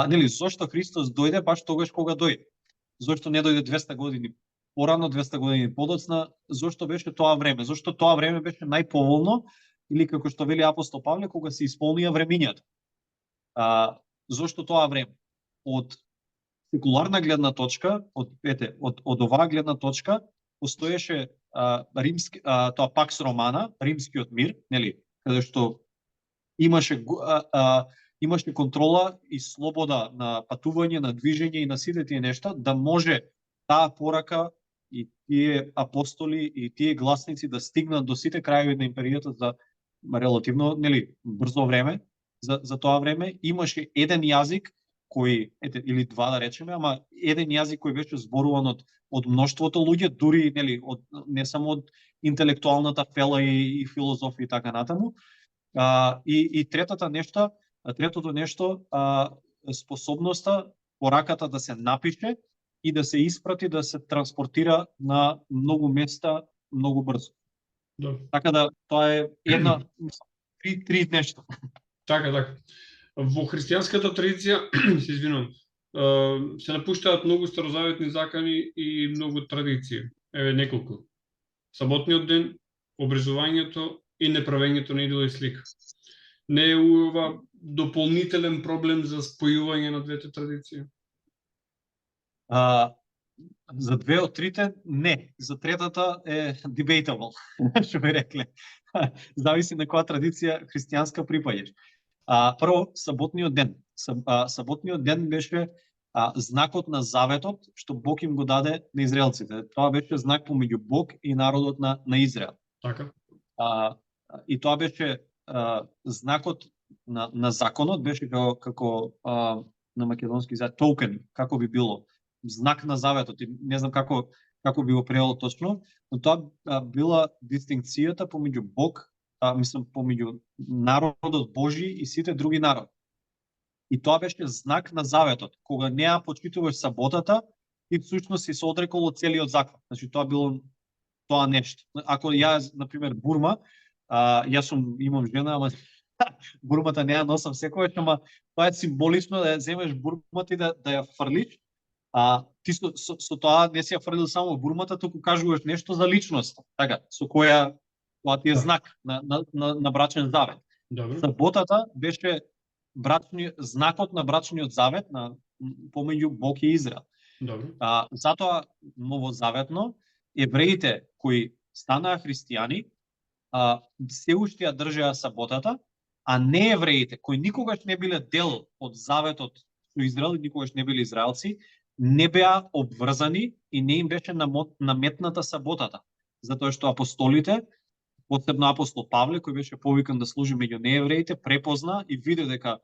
Нели зошто Христос дојде баш тогаш кога дојде? Зошто не дојде 200 години порано, 200 години подоцна? Зошто беше тоа време? Зошто тоа време беше најповолно или како што вели апостол Павле, кога се исполнија времињата? Зошто тоа време? Од секуларна гледна точка, од оваа гледна точка, постоеше римски тоа пакс романа, римскиот мир, нели, каде што имаше контрола и слобода на патување, на движење и на сите тие нешта, да може таа порака и тие апостоли и тие гласници да стигнат до сите крајови на империјата за релативно, нели, брзо време. За тоа време имаше еден јазик кој, или два да речеме, ама еден јазик кој беше зборуван од мноштвото луѓе, дури, нели, не само од интелектуалната фела и филозофија и така натаму. И третото нешто, способноста, пораката да се напише и да се испрати, да се транспортира на многу места многу брзо. Така да тоа е три нешта. Така. Во христијанската традиција, се извинувам, се напуштаат многу старозаветни закани и многу традиции. Еве неколку. Саботниот ден, обрезувањето и неправењето на идола и слика. Не е ова дополнителен проблем за спојување на двете традиции? За две од трите не, за третата е debatable, што би рекле. Зависи на која традиција христијанска припаѓаш. Прво, саботниот ден. Саботниот ден беше знакот на заветот што Бог им го даде на израелците. Тоа беше знак помеѓу Бог и народот на Израел. Така. И тоа беше знакот на законот, беше како на македонски за токен, како би било знак на заветот. Не знам како би го превело точно, но тоа била дистинкцијата помеѓу Бог, помеѓу народот Божи и сите други народи. И тоа беше знак на заветот. Кога не ја почитуваш саботата, и всушност си се одрекол од целиот закон. Значи тоа било тоа нешто. Ако ја, например, бурма, јас имам жена, ама бурмата не ја носам секојаш, ама тоа е символично да ја земеш бурмата и да ја фрлиш. Ти со тоа не си ја фрлил само бурмата, туку кажуваш нешто за личност. Така, со која тоа ти е знак на брачен завет. Добро. Саботата беше знакот на брачниот завет помеѓу Бог и Израел. Добро. Затоа новозаветно евреите кои станаа христијани се уште ја држеа саботата, а не евреите кои никогаш не биле дел од заветот со Израел и никогаш не биле израелци, не беа обврзани и не им беше наметната саботата. Затоа што апостолите, посебно апостол Павле, кој беше повикан да служи меѓу неевреите, препозна и виде дека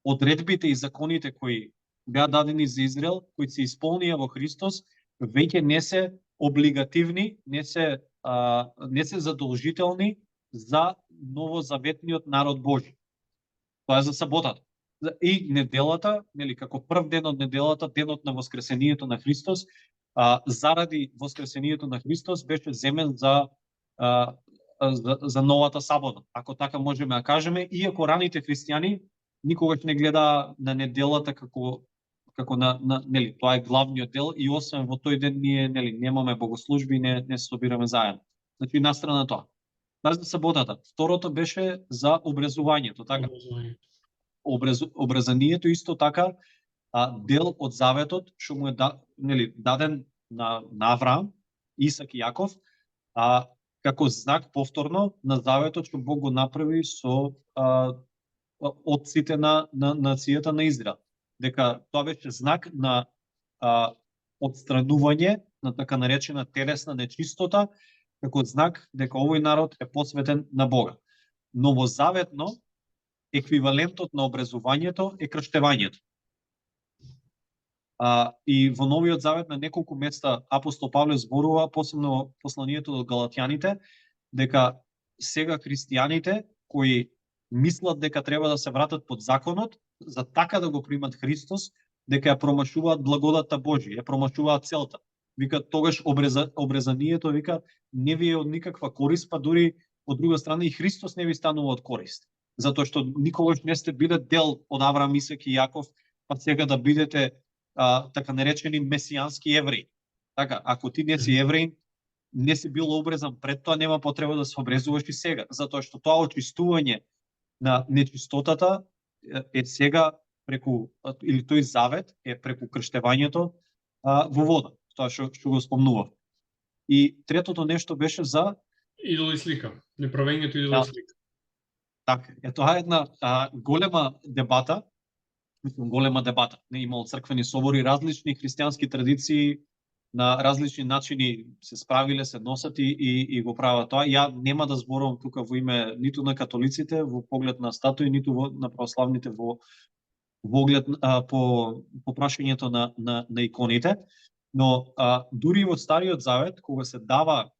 одредбите и законите кои беа дадени за Израел, кои се исполнија во Христос, веќе не се облигативни, не се задолжителни за новозаветниот народ Божи. Тоа е за саботата. И неделата, нели, како прв ден од неделата, денот на воскресението на Христос, заради воскресението на Христос беше земен за новата сабота. Ако така можеме да кажеме, иако раните христијани никогаш не гледа на неделата како нели, тоа е главниот дел и освен во тој ден ние нели немаме богослужби, не се собираме заедно. Значи настрана тоа. Тоа за саботата. Второто беше за образувањето, така. Образанието исто така дел од заветот што му е даден на Авраам, Исак и Јаков, како знак повторно на заветот што Бог го направи со отците на нацијата на Израел. Дека тоа беше знак на отстранување на така наречена телесна нечистота, како знак дека овој народ е посветен на Бога. Новозаветно еквивалентот на образувањето е крштевањето. И во Новиот Завет на неколку места апостол Павле зборува, посебно во посланието до Галатјаните, дека сега христијаните кои мислат дека треба да се вратат под законот, за така да го примат Христос, дека ја промашуваат благодата Божја, ја промашуваат целта. Вика, тогаш обрезанието, вика, не ви е од никаква корист, па дури од друга страна и Христос не ви станува од корист. Затоа што никогаш не сте биле дел од Авраам, Исак и Јаков, па сега да бидете така наречени месијански евреи. Така, ако ти не си евреин, не си бил обрезан пред тоа, нема потреба да се обрезуваш и сега, затоа што тоа очистување на нечистотата е сега преку, или тој завет е преку крштевањето во вода, тоа што го спомнував. И третото нешто беше за идол и слика, неправењето идол и слика. Така, тоа е една голема дебата. Не имало црквени собори, различни христијански традиции на различни начини се справиле, се носат и го прават тоа. Ја нема да зборувам тука во име ниту на католиците во поглед на статуи, ниту на православните во оглед по прашањето на иконите, но дури во Стариот Завет кога се дава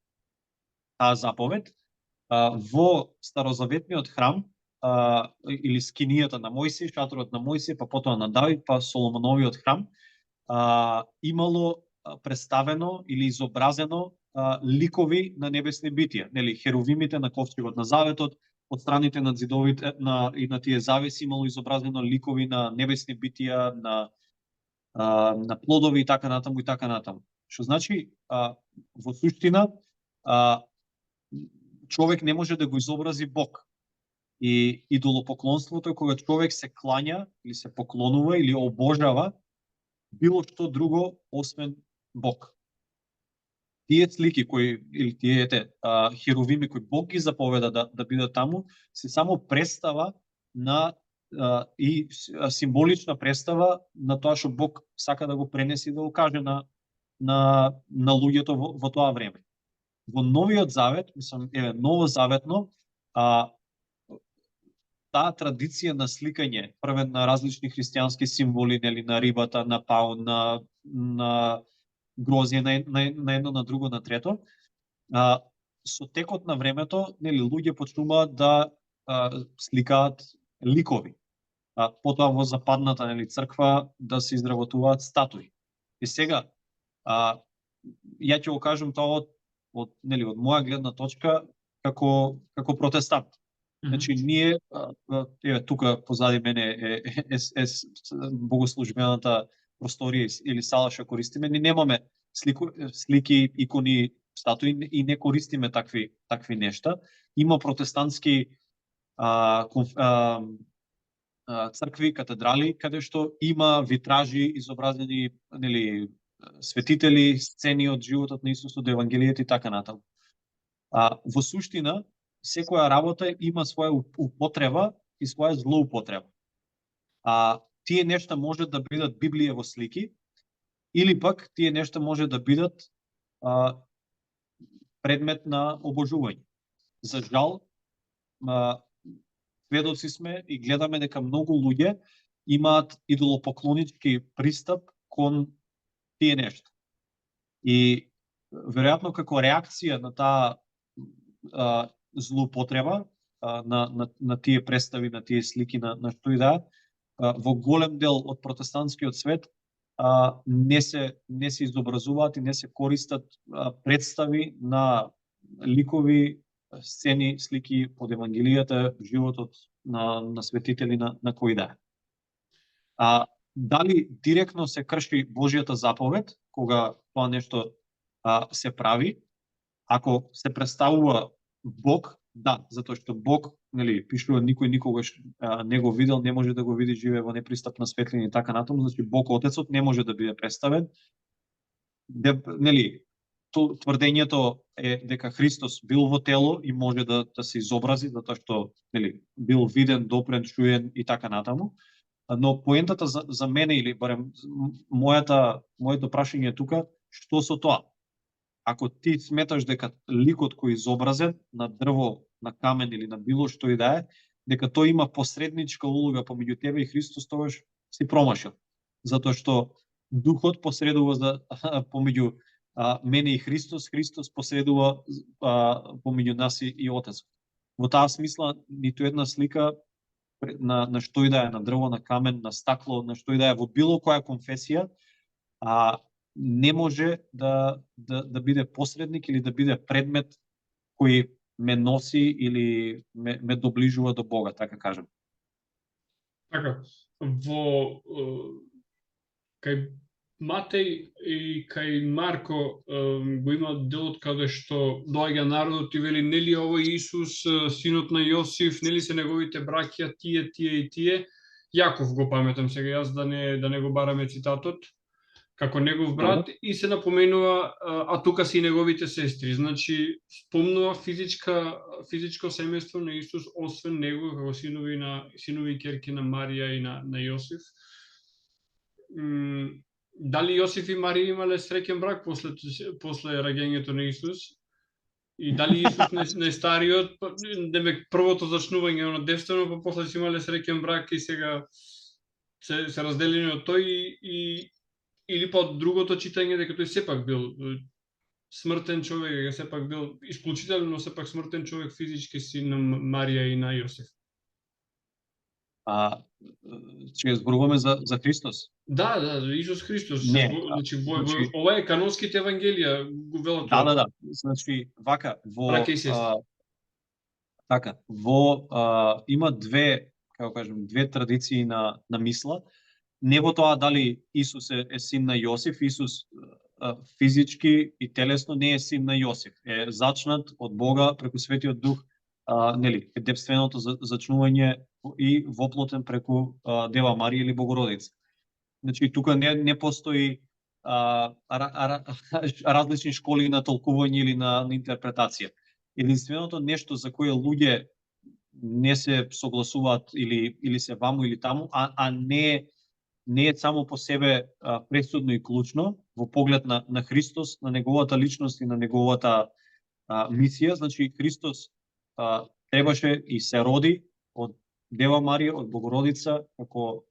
таа заповед, во Старозаветниот храм или скинијата на Мојсија, шаторот на Мојсија, па потоа на Давид, па Соломоновиот храм, имало представено или изобразено ликови на небесни битија, нели херувимите на ковчегот на заветот, од страните на зидовите и на тие завеси имало изобразено ликови на небесни битија, на плодови и така натаму и така натаму. Што значи во суштина човек не може да го изобрази Бог. И идолопоклонството е кога човек се клања или се поклонува или обожава било што друго освен Бог. Тие слики кои или тие херувими кои Бог ги заповеда да бидат таму, се само представа на и символична представа на тоа што Бог сака да го пренеси, да го каже на луѓето во тоа време. Во Новиот Завет, мислам, новозаветно, таа традиција на сликање, првен на различни христијански символи, нели, на рибата, на паун, на грозје, на едно, на друго, на трето, со текот на времето, нели, луѓе почнуваат да сликаат ликови. Потоа во западната, нели, црква да се изработуваат статуи. И сега, ја ќе го кажам тоа од моја гледна точка како протестант. Значи, ние, тука позади мене е богослужбената просторија или сала што користиме, ние немаме слики, икони, статуи и не користиме такви нешта. Има протестантски цркви, катедрали, каде што има витражи изобразени, нели, светители, сцени од животот на Исус, од Евангелието и така натаму. Во суштина, секоја работа има своја употреба и своја злоупотреба. Тие нешта може да бидат Библија во слики, или пак тие нешта може да бидат предмет на обожување. За жал, сведоци сме и гледаме дека многу луѓе имаат идолопоклонички пристап кон тие нешта. И веројатно како реакција на таа злоупотреба на тие представи, на тие слики, на што и да, во голем дел од протестантскиот свет не се изобразуваат и не се користат представи на ликови, сцени, слики од Евангелијата, животот на светители на кој да е. Дали директно се крши Божјата заповед кога тоа нешто се прави, ако се представува Бог, да, затоа што Бог, нели, пишува никој никогаш не го видел, не може да го види, живее во непристапна светлина и така натаму, значи Бог Отецот не може да биде представен. Нели, тврдењето е дека Христос бил во тело и може да се изобрази, затоа што, нели, бил виден, допрен, чуен и така натаму. Но поентата за мене, или барем моето прашање тука, што со тоа? Ако ти сметаш дека ликот кој е изобразен на дрво, на камен или на било што и да е, дека тој има посредничка улога помеѓу тебе и Христос, тогаш си промашил. Затоа што Духот посредува помеѓу мене и Христос, Христос посредува помеѓу нас и Отецот. Во таа смисла, ниту една слика на што и да е, на дрво, на камен, на стакло, на што и да е, во било која конфесија, не може да биде посредник или да биде предмет кој ме носи или ме доближува до Бога, така кажем. Така, кај Матеј и кај Марко го има делот каде што доаѓа народот и вели, нели овој Исус, синот на Јосиф, нели се неговите браќа, тие и тие. Јаков го паметам сега јас, да не го бараме цитатот, како негов брат, и се напоменува, а тука се и неговите сестри. Значи, спомнува физичко семејство на Исус, освен него, како синови и ќерки на Марија и на Јосиф. Дали Јосиф и Марија имале среќен брак после раѓањето на Исус? И дали Исус најстариот, демек првото зачнување на девствено, па после си имале среќен брак и сега се разделени од тој, или па другото читање дека тој сепак бил смртен човек, сепак бил исклучително, но сепак смртен човек, физички син на Марија и на Јосиф. Че зборуваме за Христос? Да, Исус Христос. Не, значи, ова е канонските евангелија го велат. Да. Значи, вака, има две традиции на мисла. Не во тоа дали Исус е син на Јосиф. Исус физички и телесно не е син на Јосиф. Е зачнат од Бога преку Светиот Дух, нели, е девственото зачнување и воплотен преку Дева Марија или Богородица. Значи, тука не постои различни школи на толкување или на интерпретација. Единственото нешто за кое луѓе не се согласуваат или се ваму или таму, не е само по себе пресудно и клучно во поглед на Христос, на неговата личност и на неговата мисија. Значи, Христос требаше и се роди од Дева Марија, од Богородица, како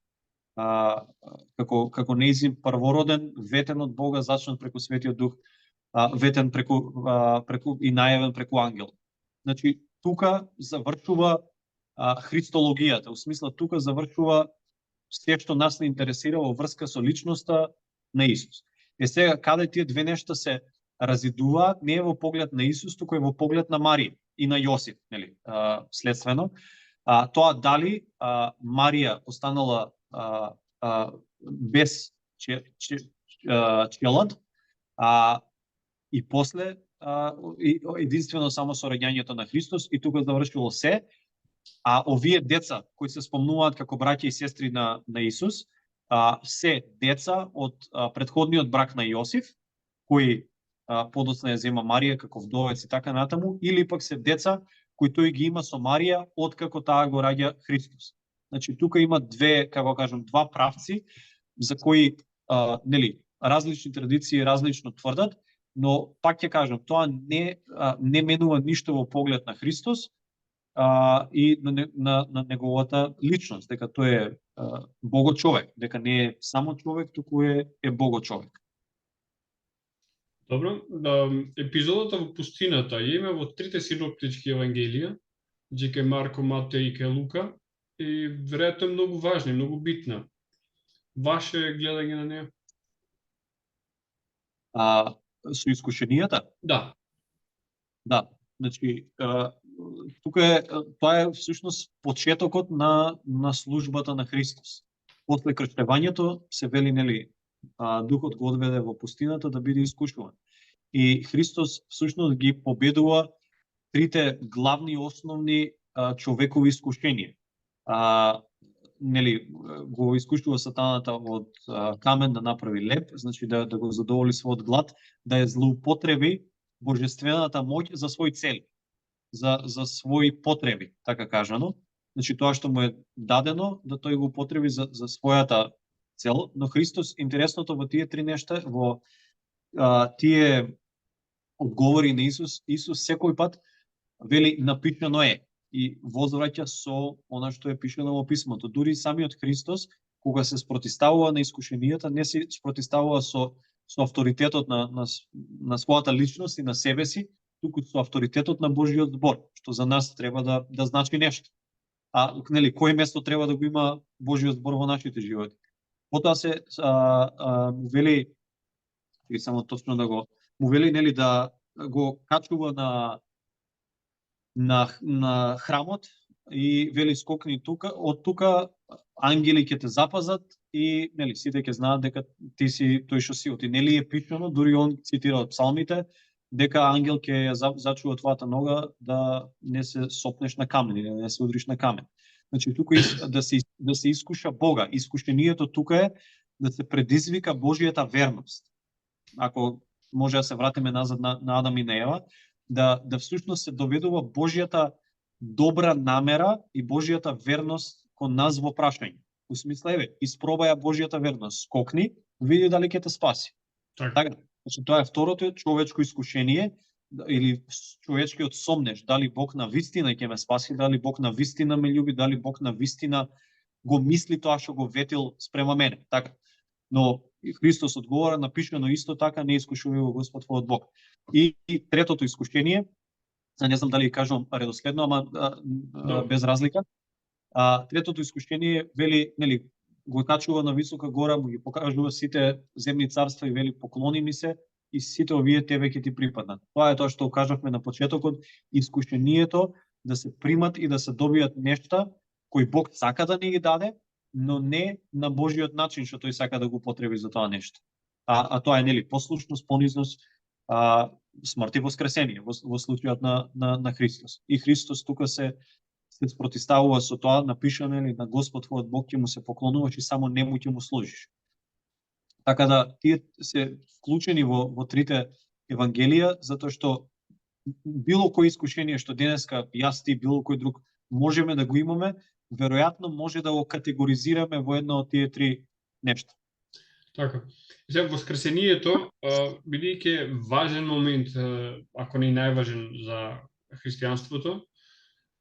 нејзин првороден, ветен од Бога, зачнат преку Светиот Дух, ветен преку и најавен преку ангел. Значи, тука завршува христологијата, во смисла тука завршува се што нас не интересира во врска со личноста на Исус. Сега, каде тие две нешта се разидуваат, не е во поглед на Исус, туку е во поглед на Марија и на Јосиф, нели, следствено. Тоа дали Марија останала без челад, и после единствено само со раѓањето на Христос, и тука завршило се. А овие деца кои се спомнуваат како браќа и сестри на Исус, се деца од претходниот брак на Јосиф, кој подоцна ја зема Марија како вдовец и така натаму, или пак се деца кои тој ги има со Марија откако таа го раѓа Христос. Значи, тука има два правци за кои нели, различни традиции различно тврдат, но пак ќе кажам, тоа не менува ништо во поглед на Христос и на неговата личност, дека тој е богочовек, дека не е само човек, туку е богочовек. Добро, епизодата во пустината ја има во трите синоптички евангелија, значи кај Марко, Матеј и кај Лука, и веројатно е многу важна и многу битна. Ваше гледање на неа? Со искушенијата? Да. Да, значи тука е тоа е всушност почетокот на службата на Христос. После крштевањето се вели нели духот го одведе во пустината да биде искушуван. И Христос всушност ги победува трите главни основни човекови искушенија. Нели го искушува сатаната од камен да направи леп, значи да го задоволи својот глад, да ја злоупотреби божествената моќ за своји цели, за своји потреби, така кажано. Значи тоа што му е дадено, да тој го употреби за својата цел, но Христос, интересното во тие три нешта, во тие одговори на Исус секој пат вели напишано е и возвраќа со она што е пишано во писмото. Дури самиот Христос, кога се спротиставува на искушенијата, не се спротиставува со авторитетот на својата личност и на себе си, туку со авторитетот на Божиот збор, што за нас треба да значи нешто. Нели, кој место треба да го има Божиот збор во нашите животи? Потоа се вели, и само точно да го му вели нели да го качува на храмот и вели скокни тука, од тука ангели ќе те запазат и нели сите ќе знаат дека ти си тој што си. Оти нели е пишано, дури он цитира од псалмите, дека ангел ќе ја зачува твојата нога да не се сопнеш на камен или да не се удриш на камен. Значи тука да се искуша Бога. Искушението тука е да се предизвика Божијата верност. Ако може да се вратиме назад на Адам и на Ева, да всушност се доведува Божијата добра намера и Божијата верност кон нас во прашање. Во смисла, испробаја Божијата верност, скокни, види дали ќе те спаси. Така, значи тоа е второто човечко искушение или човечкиот сомнеш, дали Бог на вистина ќе ме спаси, дали Бог на вистина ме љуби, дали Бог на вистина го мисли тоа што го ветил спрема мене. Така. Но Христос одговора, напишано исто така, не искушувај го Господ твојот Бог. И третото искушение, не знам дали кажувам редоследно, ама без разлика. Третото искушение вели, нели, го качува на висока гора, му ги покажува сите земни царства и вели поклони ми се и сите овие тебе ќе ти припаднат. Тоа е тоа што кажавме на почетокот, искушението да се примат и да се добијат нешта кои Бог сака да ни ги даде, но не на Божиот начин што тој сака да го потреби за тоа нешто. Тоа е нели послушност, понизност, смрт и воскресение во случајот на Христос. И Христос тука се спротиставува со тоа, напишано нели на Господ твојот Бог ќе му се поклонуваш и само нему ќе му служиш. Така да тие се вклучени во трите евангелија, затоа што било кој искушение што денеска јас ти било кој друг можеме да го имаме, веројатно може да го категоризираме во едно од тие три нешта. Така. Сега воскресението, бидејќи важен момент, ако не и најважен за христијанството,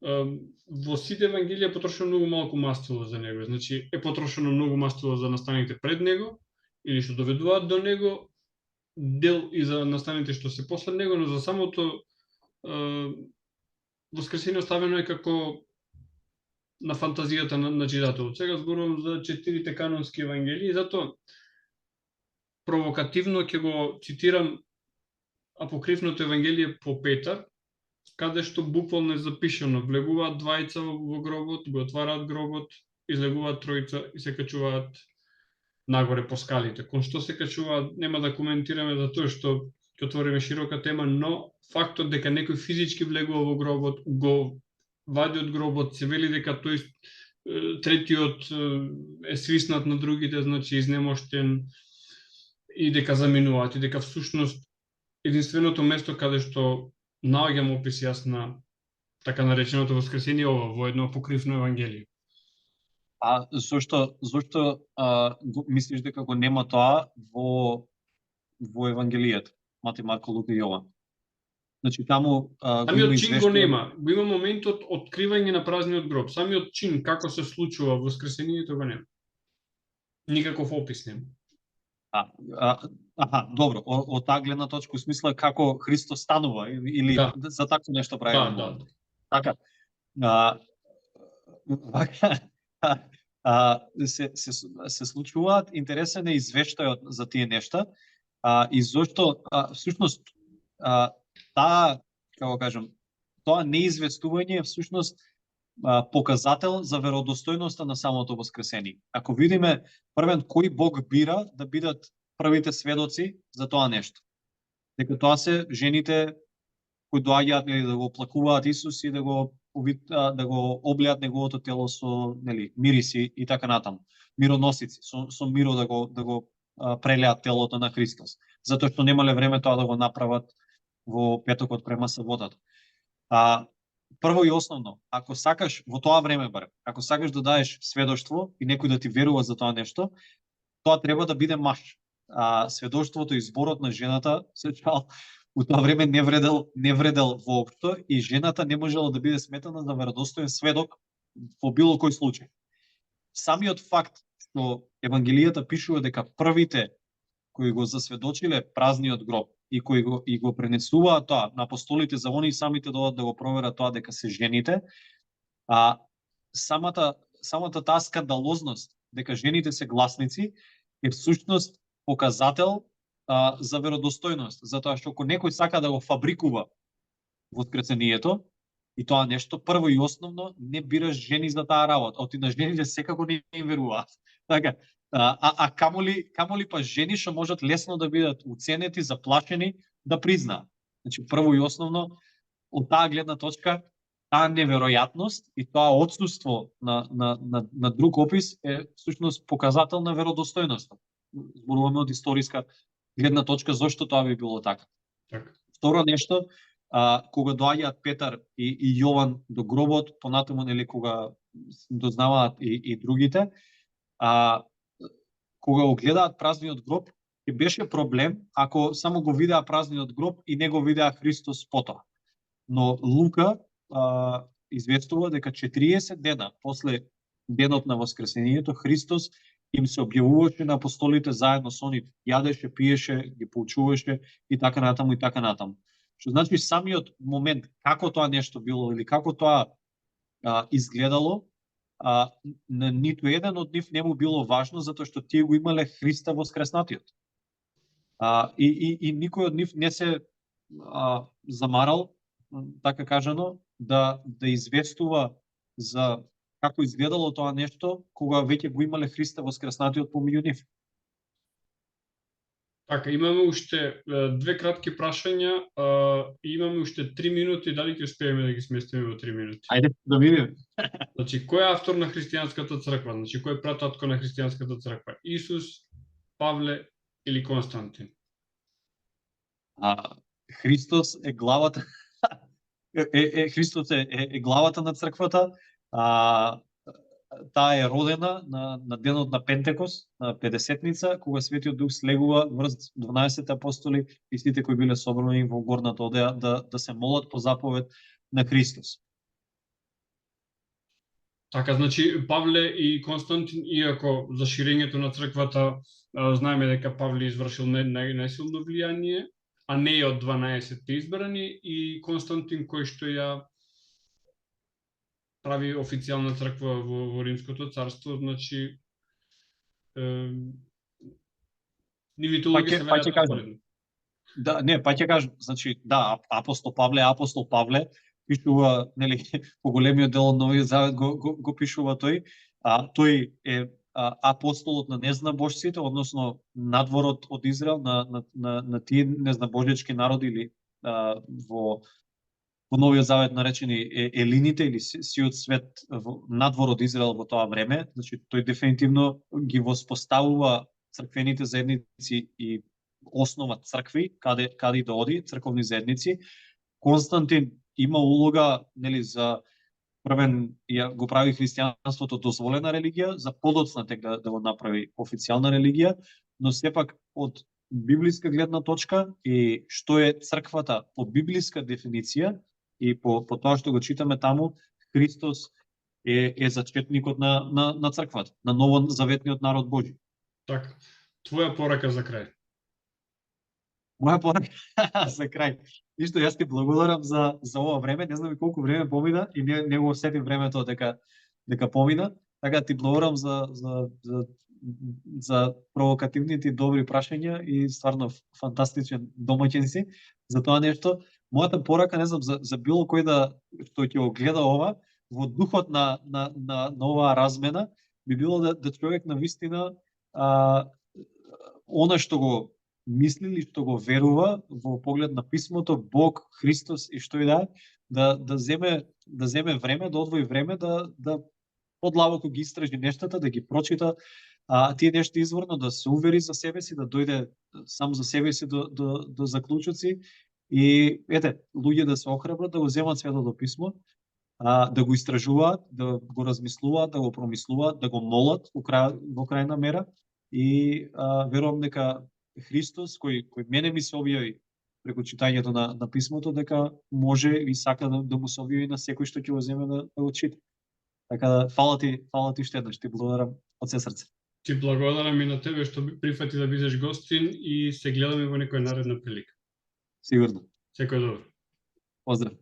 во сите евангелија е потрошено многу малку мастило за него. Значи е потрошено многу мастило за настаните пред него или што доведуваат до него, дел и за настаните што се после него, но за самото воскресение оставено е како на фантазијата на читателот. Сега зборувам за 4 канонски евангелии, затоа провокативно ќе го цитирам апокривното евангелие по Петар, каде што буквално е запишано: влегуваат двајца во гробот, го отвараат гробот, излегуваат тројца и се качуваат нагоре по скалите. Кон што се качуваат, нема да коментираме за тоа што ќе отвориме широка тема, но фактот дека некој физички влегува во гробот, го вади од гробот, се вели дека тој третиот е свиснат на другите, значи изнемоштен, и дека заминуваат, и дека всушност единственото место каде што наоѓам опис јас на така нареченото воскресение ова во едно апокривно евангелие. Зошто мислиш дека го нема тоа во евангелијата? Матеј, Марко, Лука и Јован. Значи таму самиот чин го нема. Го има моментот откривање на празниот гроб. Самиот чин како се случува воскресението го нема. Никаков опис нема. добро, од таа гледна точка, смисла како Христос станува или Да. за такво нешто правиме Да, збор. да. Така. А, вака, се случуваат, интересен е извештајот за тие нешта, и зошто всушност таа, како кажам, тоа неизвестување е всушност показател за веродостојноста на самото воскресение. Ако видиме првен кој Бог бира да бидат првите сведоци за тоа нешто, дека тоа се жените кои доаѓаат нели да го оплакуваат Исус и да го облеат неговото тело со нели мириси и така натаму, мироносици, со миро да го прелеат телото на Христос, затоа што немале време тоа да го направат во петокот према саботата. Прво и основно, ако сакаш во тоа време барем, ако сакаш да даеш сведоштво и некој да ти верува за тоа нешто, тоа треба да биде маж. Сведоштвото и зборот на жената се чал у тоа време не вредел воопшто и жената не можела да биде сметана за веродостоен сведок во било кој случај. Самиот факт што Евангелијата пишува дека првите кои го засведочиле празниот гроб и кои го пренесуваат тоа на апостолите за они самите да го проверат тоа дека се жените, самата таа скандалозност дека жените се гласници е всушност показател за веродостојност, затоа што ако некој сака да го фабрикува воскресението и тоа нешто, прво и основно не бираш жени за таа работа, оти на жените секако не им веруваат. Така, камоли па жени што можат лесно да бидат уценети, заплашени, да признаат. Значи, прво и основно, од таа гледна точка, таа неверојатност и тоа отсуство на друг опис е всушност показател на веродостојност. Зборуваме од историска гледна точка зошто тоа би било така. Так. Второ нешто, кога доаѓаат Петар и Јован до гробот, понатаму нели кога дознаваат и другите, кога го гледаат празниот гроб, ќе беше проблем ако само го видеа празниот гроб и не го видеа Христос потоа. Но Лука известува дека 40 дена после денот на воскресението Христос им се објавуваше на апостолите заедно со нив, јадеше, пиеше, ги поучуваше и така натаму и така натаму. Што значи самиот момент како тоа нешто било или како тоа изгледало, на ниту еден од нив не му било важно затоа што тие го имале Христа воскреснатиот. И никој од нив не се замарал, така кажано, да известува за како изгледало тоа нешто кога веќе го имале Христа воскреснатиот помеѓу нив. Така, имаме уште две кратки прашања и имаме уште 3 минути, дали ќе успееме да ги сместиме во 3 минути? Ајде да видиме. Значи, кој е автор на христијанската црква? Значи, кој е прататко на христијанската црква? Исус, Павле или Константин? Христос е главата Христос е главата на црквата. Таа е родена на денот на Пентекост, на Педесетница, кога Светиот Дух слегува врз 12 апостоли и сите кои биле собрани во горната одеја да се молат по заповед на Христос. Така, значи, Павле и Константин, иако за ширењето на црквата знаеме дека Павле извршил најсилно влијание, а не од 12 избрани, и Константин кој што ја прави официјална црква во Римското царство, значи нивите улоги се веројатно споредни. Да, не, па ќе кажам, значи, да, апостол Павле, пишува, нели, по големиот дел од Новиот Завет го пишува тој, тој е апостолот на незнабожците, односно надворот од Израел, на тие незнабожечки народи или во Новиот Завет наречени елините или сиот свет надвор од Израел во тоа време. Значи, тој дефинитивно ги воспоставува црквените заедници и основа цркви, каде да оди, црковни заедници. Константин има улога, нели, за првен го прави христијанството дозволена религија, за подоцна тек да го направи официјална религија, но сепак од библиска гледна точка и што е црквата по библиска дефиниција и по тоа што го читаме таму, Христос е зачетникот на црквата, на новозаветниот народ Божи. Така, твоја порака за крај. Моја порака за крај. Ништо, јас ти благодарам за ова време, не знам и колку време помина и не го осетив времето дека помина, така ти благодарам за провокативните и добри прашања и стварно фантастичен домаќин си за тоа нешто. Мојата порака, не знам, за било кој што ќе го гледа ова, во духот на оваа размена, би било да човек навистина она што го мисли или што го верува во поглед на писмото, Бог, Христос и што и да земе време, да одвои време да подлабоко ги истражи нештата, да ги прочита, тие нешто изворно, да се увери за себе си, да дојде сам за себе си до заклучоци и луѓе да се охрабрат да го земат Светото писмо, да го истражуваат, да го размислуваат, да го промислуваат, да го молат во крајна мера и верувам дека Христос кој мене ми се објави преку читањето на писмото, дека може и сака да му се објави на секој што ќе го земе да го чита. Така да фала ти уште еднаш, ти благодарам од се срце. Ти благодарам и на тебе што прифати да бидеш гостин и се гледаме во некоја наредна прилика. Сигурно. Секој добро. Поздрав.